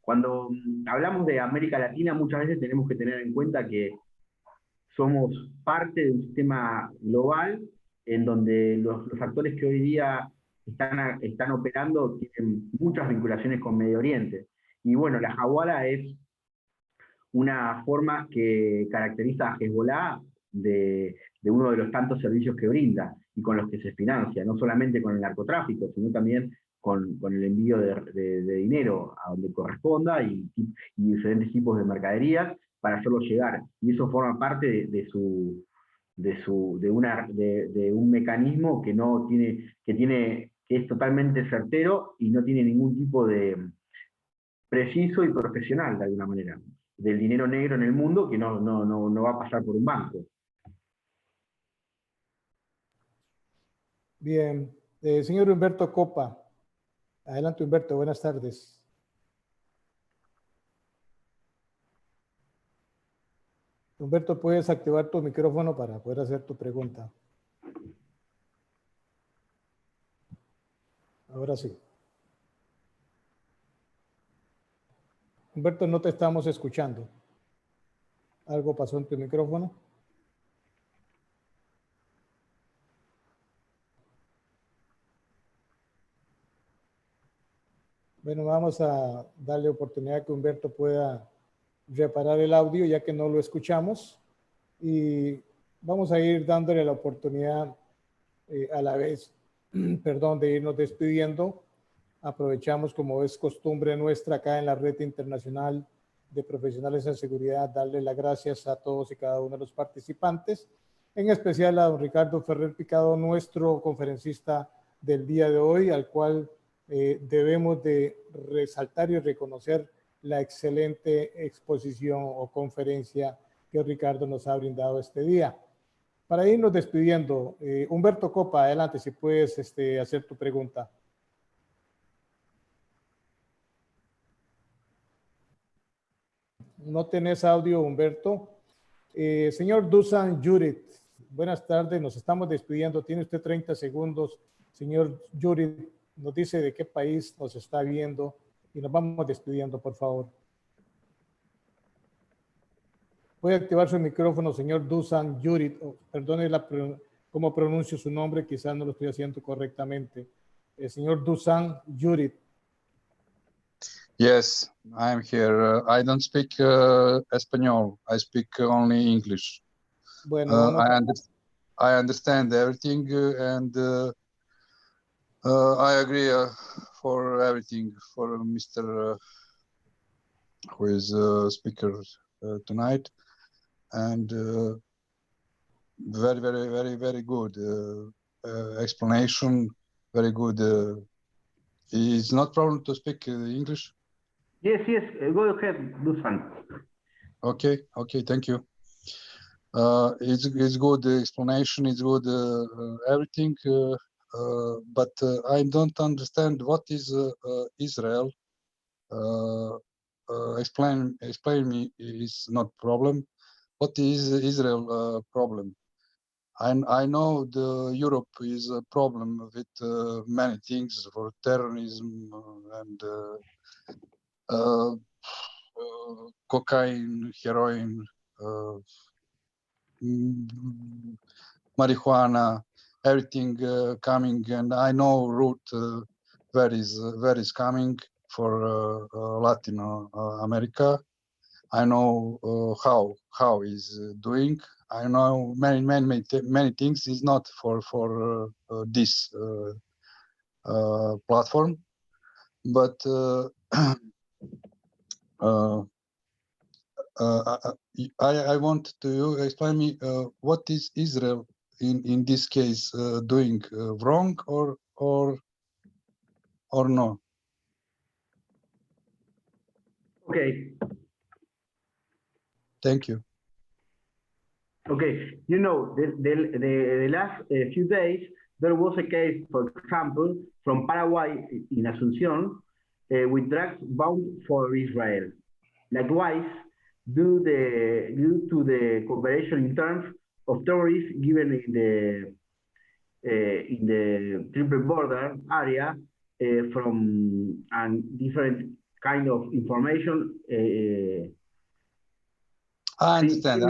Cuando hablamos de América Latina, muchas veces tenemos que tener en cuenta que somos parte de un sistema global en donde los actores que hoy día están operando tienen muchas vinculaciones con Medio Oriente. Y bueno, la hawala es una forma que caracteriza a Hezbollah de uno de los tantos servicios que brinda y con los que se financia, no solamente con el narcotráfico, sino también con el envío de dinero a donde corresponda y diferentes tipos de mercaderías para hacerlo llegar. Y eso forma parte de un mecanismo que es totalmente certero y no tiene ningún tipo de preciso y profesional de alguna manera, del dinero negro en el mundo que no va a pasar por un banco. Bien, señor Humberto Copa. Adelante, Humberto, buenas tardes. Humberto, puedes activar tu micrófono para poder hacer tu pregunta. Ahora sí. Humberto, no te estamos escuchando. ¿Algo pasó en tu micrófono? Bueno, vamos a darle oportunidad que Humberto pueda reparar el audio ya que no lo escuchamos y vamos a ir dándole la oportunidad a la vez, perdón, de irnos despidiendo. Aprovechamos, como es costumbre nuestra acá en la Red Internacional de Profesionales en Seguridad, darle las gracias a todos y cada uno de los participantes, en especial a don Ricardo Ferrer Picado, nuestro conferencista del día de hoy, al cual debemos de resaltar y reconocer la excelente exposición o conferencia que Ricardo nos ha brindado este día. Para irnos despidiendo, Humberto Copa, adelante, si puedes hacer tu pregunta. No tenés audio, Humberto. Señor Dusan Jurit, buenas tardes, nos estamos despidiendo. Tiene usted 30 segundos. Señor Jurit, nos dice de qué país nos está viendo y nos vamos despidiendo, por favor. Puede activar su micrófono, señor Dusan Jurit. Oh, perdone cómo pronuncio su nombre, quizás no lo estoy haciendo correctamente. Señor Dusan Jurit. Yes, I am here. I don't speak Espanol. I speak only English. Bueno, I understand everything and I agree for everything for Mr. Who is speaker tonight, and very good explanation. Very good. It's not problem to speak English. Yes, go ahead, Dusan. Okay, thank you. It's good explanation, it's good everything, but I don't understand what is Israel. Explain me is not problem. What is Israel problem? I know the Europe is a problem with many things for terrorism and cocaine, heroin, marijuana, everything coming, and I know route where is coming for Latin America. I know how is doing. I know many things is not for this platform, but I want to explain me what is Israel in this case doing wrong or no? Okay, Thank you. Okay, you know, the last few days, there was a case, for example, from Paraguay in Asunción, with drugs bound for Israel. Likewise, due to the cooperation in terms of terrorists given in the triple border area from and different kind of information. I understand.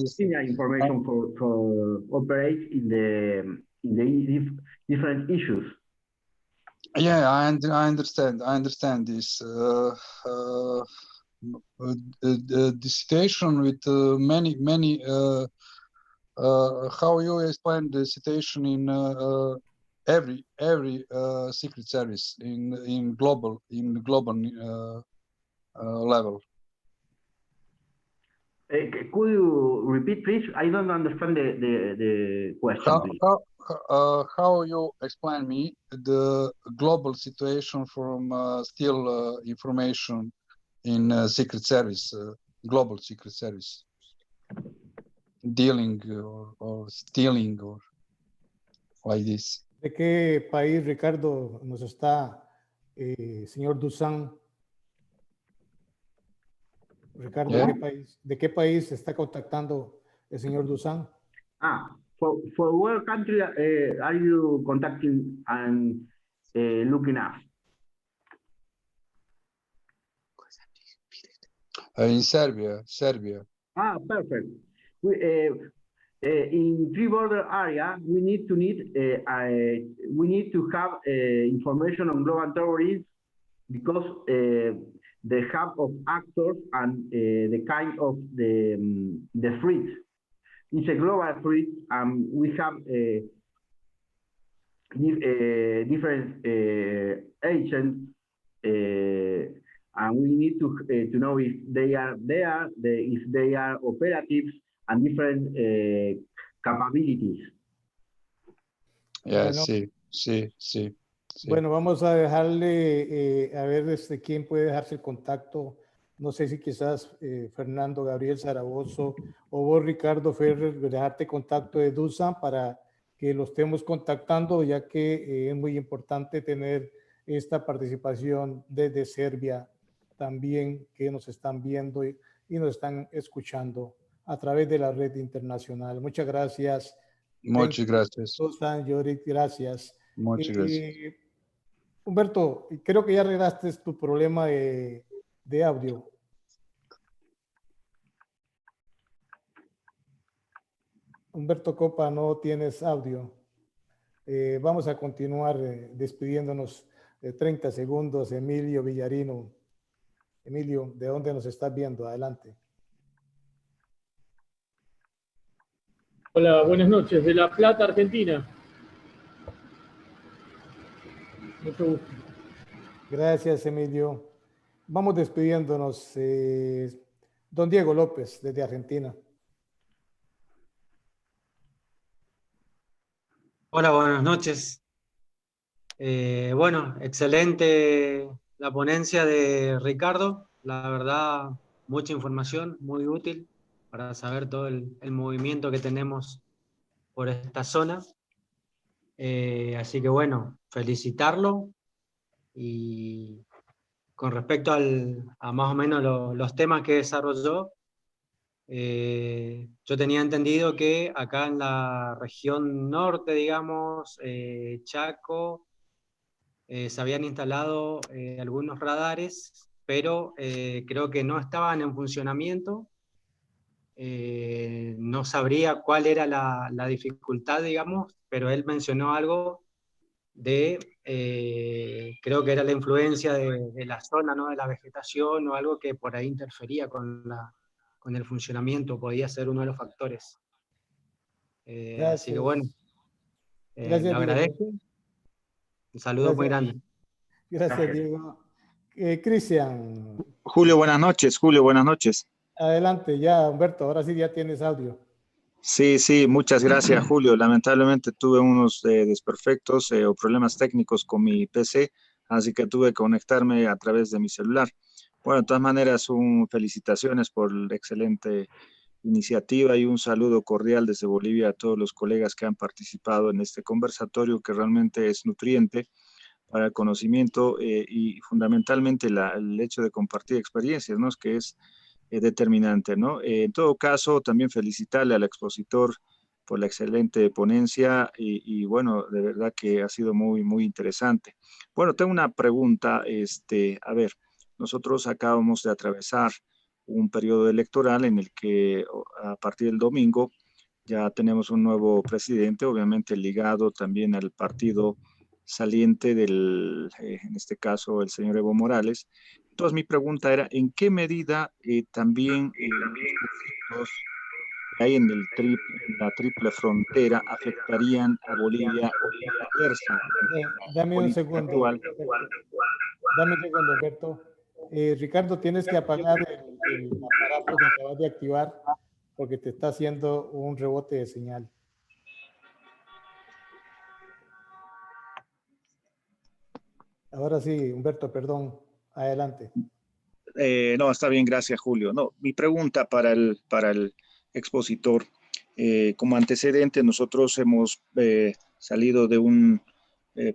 Similar information for operate in the different issues. Yeah, I understand. I understand this. The situation with many. How you explain the situation in every secret service in global level. Could you repeat, please? I don't understand the question. How you explain me the global situation from still information in secret service, global secret service, dealing or stealing or like this? ¿De qué país, Ricardo, nos está, señor Dusan? Ricardo, Yeah. ¿de qué país está contactando el señor Dusan? For what country are you contacting and looking at? In Serbia. Perfect. In three border area, we need to have information on global terrorism because the hub of actors and the kind of the threat. It's a global threat, and we have different agents, and we need to know if they are there, if they are operatives, and different capabilities. Yeah, Bueno, sí. Bueno, vamos a dejarle, a ver quién puede dejarse el contacto. No sé si quizás Fernando Gabriel Zaragoza o vos, Ricardo Ferrer, dejarte contacto de Dusan para que lo estemos contactando, ya que es muy importante tener esta participación desde Serbia también, que nos están viendo y nos están escuchando a través de la red internacional. Muchas gracias. Muchas gracias. Dusan, Jorit, gracias. Muchas gracias. Humberto, creo que ya arreglaste tu problema de audio. Humberto Copa, no tienes audio. Vamos a continuar despidiéndonos 30 segundos. Emilio Villarino. Emilio, ¿de dónde nos estás viendo? Adelante. Hola, buenas noches. De La Plata, Argentina. Mucho gusto. Gracias, Emilio. Vamos despidiéndonos. Don Diego López, desde Argentina. Hola, buenas noches. Bueno, excelente la ponencia de Ricardo. La verdad, mucha información, muy útil para saber todo el movimiento que tenemos por esta zona. Así que bueno, felicitarlo. Y con respecto a más o menos los temas que desarrolló, yo tenía entendido que acá en la región norte, digamos, Chaco, se habían instalado algunos radares, pero creo que no estaban en funcionamiento. No sabría cuál era la dificultad, digamos, pero él mencionó algo de, creo que era la influencia de la zona, ¿no? De la vegetación o algo que por ahí interfería con el funcionamiento, podía ser uno de los factores. Así que bueno, Gracias, lo agradezco. Un saludo muy grande. Gracias, Diego. Cristian. Julio, buenas noches. Adelante, ya, Humberto, ahora sí ya tienes audio. Sí, muchas gracias, Julio. Lamentablemente tuve unos desperfectos o problemas técnicos con mi PC, así que tuve que conectarme a través de mi celular. Bueno, de todas maneras, felicitaciones por la excelente iniciativa y un saludo cordial desde Bolivia a todos los colegas que han participado en este conversatorio que realmente es nutriente para el conocimiento y fundamentalmente el hecho de compartir experiencias, ¿no? Que es determinante, ¿no? En todo caso, también felicitarle al expositor por la excelente ponencia y bueno, de verdad que ha sido muy, muy interesante. Bueno, tengo una pregunta, a ver, nosotros acabamos de atravesar un periodo electoral en el que a partir del domingo ya tenemos un nuevo presidente, obviamente ligado también al partido saliente en este caso, el señor Evo Morales. Entonces, mi pregunta era, ¿en qué medida también los conflictos que hay en la triple frontera afectarían a Bolivia o viceversa? Dame un segundo. Actual. Dame un segundo, Alberto. Ricardo, tienes que apagar el aparato que acabas de activar porque te está haciendo un rebote de señal. Ahora sí, Humberto, perdón. Adelante. No, está bien, gracias, Julio. No, mi pregunta para el expositor. Como antecedente, nosotros hemos salido de un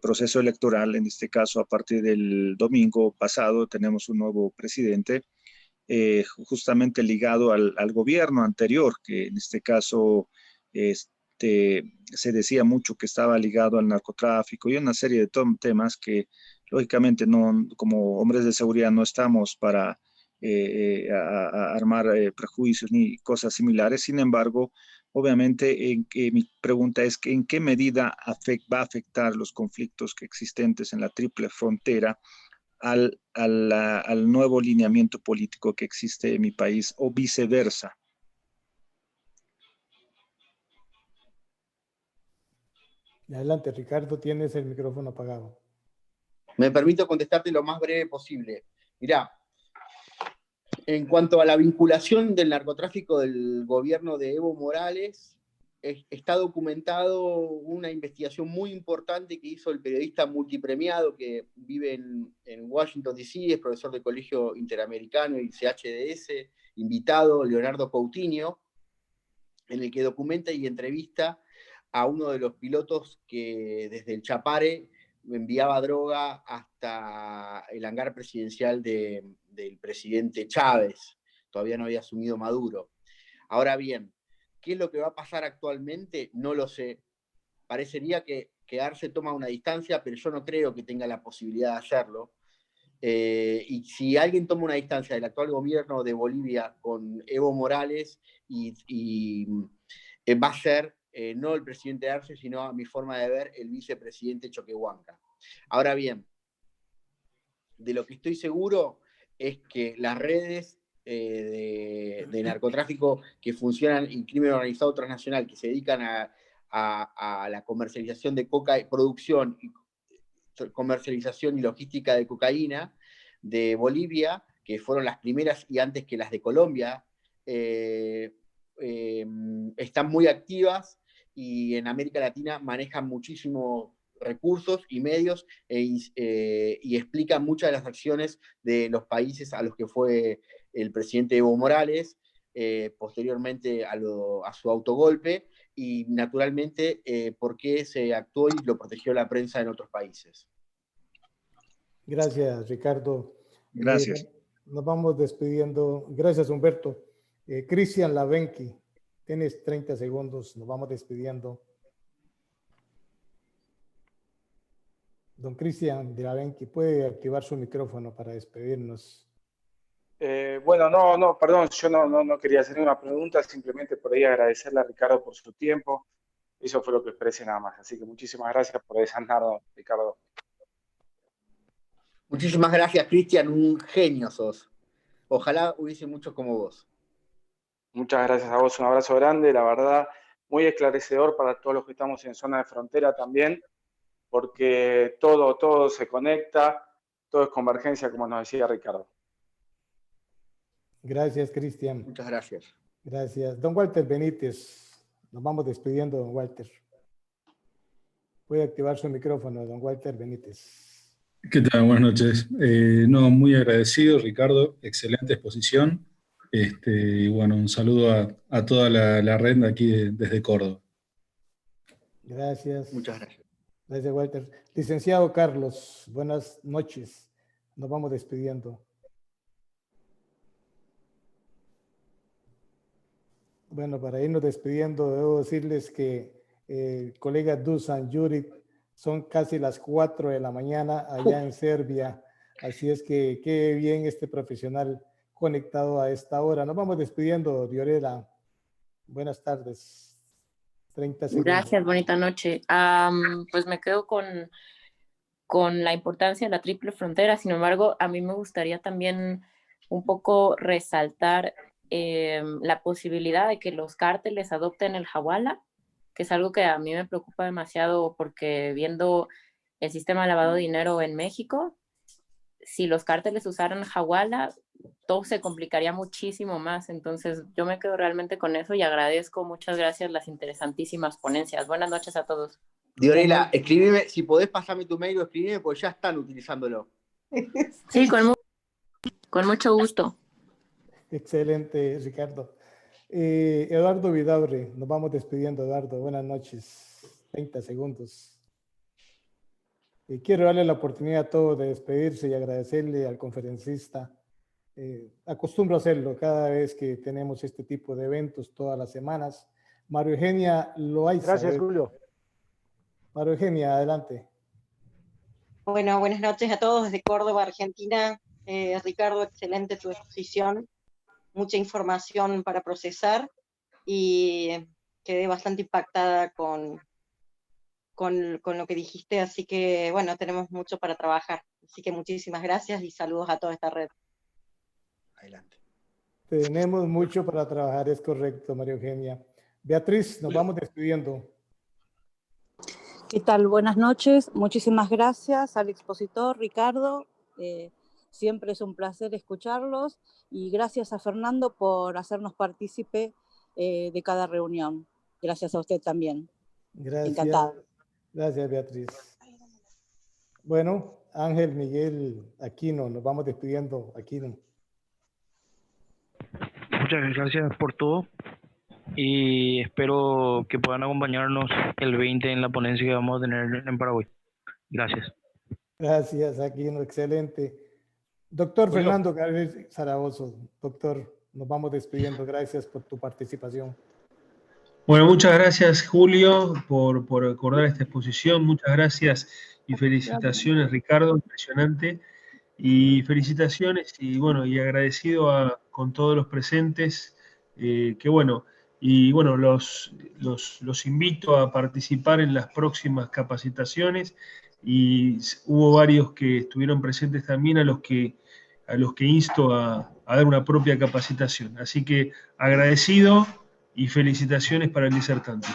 proceso electoral, en este caso a partir del domingo pasado tenemos un nuevo presidente, justamente ligado al gobierno anterior, que en este caso se decía mucho que estaba ligado al narcotráfico y una serie de temas que lógicamente no, como hombres de seguridad no estamos para armar prejuicios ni cosas similares. Sin embargo, obviamente mi pregunta es ¿en qué medida va a afectar los conflictos que existentes en la triple frontera al nuevo lineamiento político que existe en mi país o viceversa? Adelante, Ricardo, tienes el micrófono apagado. Me permito contestarte lo más breve posible. Mirá, en cuanto a la vinculación del narcotráfico del gobierno de Evo Morales, está documentado una investigación muy importante que hizo el periodista multipremiado que vive en Washington, D.C., es profesor del Colegio Interamericano y CHDS, invitado, Leonardo Coutinho, en el que documenta y entrevista a uno de los pilotos que desde el Chapare enviaba droga hasta el hangar presidencial del presidente Chávez. Todavía no había asumido Maduro. Ahora bien, ¿qué es lo que va a pasar actualmente? No lo sé. Parecería que Arce toma una distancia, pero yo no creo que tenga la posibilidad de hacerlo. Y si alguien toma una distancia del actual gobierno de Bolivia con Evo Morales, va a ser no el presidente Arce, sino a mi forma de ver, el vicepresidente Choquehuanca. Ahora bien, de lo que estoy seguro es que las redes de narcotráfico que funcionan y crimen organizado transnacional que se dedican a la comercialización de producción, comercialización y logística de cocaína de Bolivia, que fueron las primeras y antes que las de Colombia, están muy activas y en América Latina manejan muchísimos recursos y medios y explican muchas de las acciones de los países a los que fue el presidente Evo Morales, posteriormente a su autogolpe, y naturalmente por qué se actuó y lo protegió la prensa en otros países. Gracias, Ricardo. Gracias. Nos vamos despidiendo. Gracias, Humberto. Cristian Lavenqui, tienes 30 segundos. Nos vamos despidiendo. Don Cristian Lavenqui, ¿puede activar su micrófono para despedirnos? Bueno, no, perdón, yo no quería hacer una pregunta, simplemente por ahí agradecerle a Ricardo por su tiempo. Eso fue lo que expresé nada más. Así que muchísimas gracias por desanarnos, Ricardo. Muchísimas gracias, Cristian, un genio sos. Ojalá hubiese muchos como vos. Muchas gracias a vos, un abrazo grande, la verdad, muy esclarecedor para todos los que estamos en zona de frontera también, porque todo se conecta, todo es convergencia, como nos decía Ricardo. Gracias, Cristian. Muchas gracias. Gracias. Don Walter Benítez, nos vamos despidiendo, don Walter. Puede activar su micrófono, don Walter Benítez. ¿Qué tal? Buenas noches. No, muy agradecido, Ricardo. Excelente exposición. Y bueno, un saludo a toda la red de aquí desde Córdoba. Gracias. Muchas gracias. Gracias, Walter. Licenciado Carlos, buenas noches. Nos vamos despidiendo. Bueno, para irnos despidiendo, debo decirles que colega Dusan, Judith, son casi las 4 de la mañana allá en Serbia. Así es que qué bien este profesional conectado a esta hora. Nos vamos despidiendo, Diorela. Buenas tardes. 30 segundos. Gracias, bonita noche. Pues me quedo con la importancia de la triple frontera. Sin embargo, a mí me gustaría también un poco resaltar la posibilidad de que los cárteles adopten el hawala, que es algo que a mí me preocupa demasiado porque viendo el sistema de lavado de dinero en México, si los cárteles usaran hawala, todo se complicaría muchísimo más. Entonces yo me quedo realmente con eso y agradezco, muchas gracias, las interesantísimas ponencias. Buenas noches a todos. Diorela, escríbeme, si podés pasarme tu mail o escríbeme, porque ya están utilizándolo. Sí, con mucho gusto. Excelente, Ricardo. Eduardo Vidaurre, nos vamos despidiendo, Eduardo. Buenas noches. 30 segundos. Quiero darle la oportunidad a todos de despedirse y agradecerle al conferencista. Acostumbro a hacerlo cada vez que tenemos este tipo de eventos todas las semanas. María Eugenia Loaiza. Gracias, Julio. María Eugenia, adelante. Bueno, buenas noches a todos desde Córdoba, Argentina. Ricardo, excelente tu exposición. Mucha información para procesar y quedé bastante impactada con lo que dijiste, así que bueno, tenemos mucho para trabajar. Así que muchísimas gracias y saludos a toda esta red. Adelante. Tenemos mucho para trabajar, es correcto, María Eugenia. Beatriz, nos vamos despidiendo. ¿Qué tal? Buenas noches. Muchísimas gracias al expositor Ricardo. Siempre es un placer escucharlos y gracias a Fernando por hacernos partícipe de cada reunión. Gracias a usted también. Gracias. Encantada. Gracias, Beatriz. Bueno, Ángel Miguel Aquino, nos vamos despidiendo, Aquino. Muchas gracias por todo y espero que puedan acompañarnos el 20 en la ponencia que vamos a tener en Paraguay. Gracias. Gracias, Aquino, excelente. Doctor Fernando Gabriel Zaragoza, doctor, nos vamos despidiendo. Gracias por tu participación. Bueno, muchas gracias, Julio, por acordar esta exposición. Muchas gracias y felicitaciones, Ricardo, impresionante. Y felicitaciones y bueno, y agradecido con todos los presentes, que bueno, y bueno, los invito a participar en las próximas capacitaciones y hubo varios que estuvieron presentes también a los que insto a dar una propia capacitación. Así que agradecido y felicitaciones para el disertante.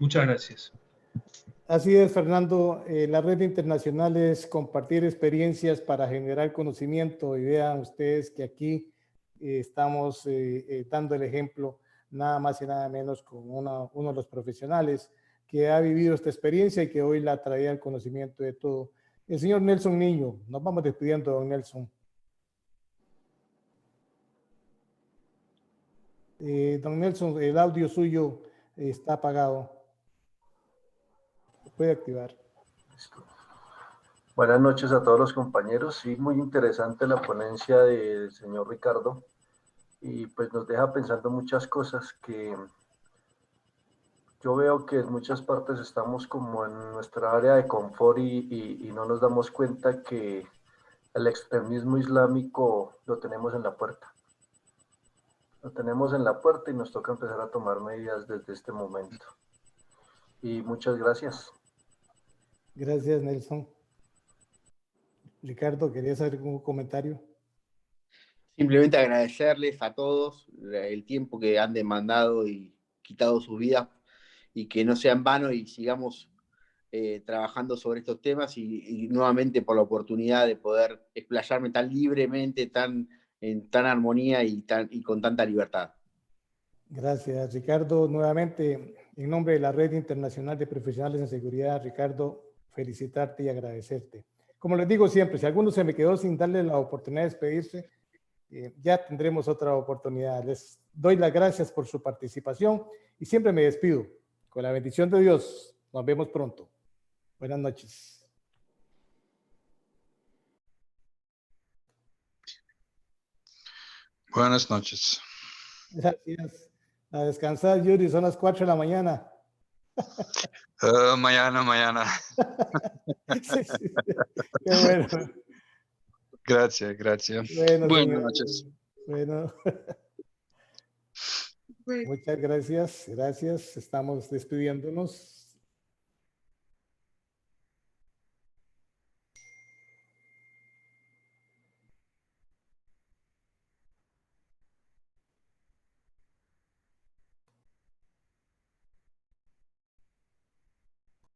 Muchas gracias. Así es, Fernando. La red internacional es compartir experiencias para generar conocimiento y vean ustedes que aquí estamos dando el ejemplo nada más y nada menos con uno de los profesionales que ha vivido esta experiencia y que hoy la traía al conocimiento de todo. El señor Nelson Niño, nos vamos despidiendo, don Nelson. Don Nelson, el audio suyo está apagado. Puede activar. Buenas noches a todos los compañeros. Sí, muy interesante la ponencia del señor Ricardo y pues nos deja pensando muchas cosas que yo veo que en muchas partes estamos como en nuestra área de confort y no nos damos cuenta que el extremismo islámico lo tenemos en la puerta. Lo tenemos en la puerta y nos toca empezar a tomar medidas desde este momento. Y muchas gracias. Gracias, Nelson. Ricardo, ¿querías hacer algún comentario? Simplemente agradecerles a todos el tiempo que han demandado y quitado sus vidas y que no sea en vano y sigamos trabajando sobre estos temas y nuevamente por la oportunidad de poder explayarme tan libremente, en tan armonía y con tanta libertad. Gracias, Ricardo. Nuevamente, en nombre de la Red Internacional de Profesionales en Seguridad, Ricardo, felicitarte y agradecerte. como les digo siempre, si alguno se me quedó sin darle la oportunidad de despedirse, ya tendremos otra oportunidad. Les doy las gracias por su participación y siempre me despido. Con la bendición de Dios, nos vemos pronto. Buenas noches. Buenas noches. Gracias. A descansar, Yuri, son las 4 de la mañana. Mañana. Sí, sí. Qué bueno. Gracias. Bueno, Buenas señor. noches. Bueno. Muchas gracias. Estamos despidiéndonos.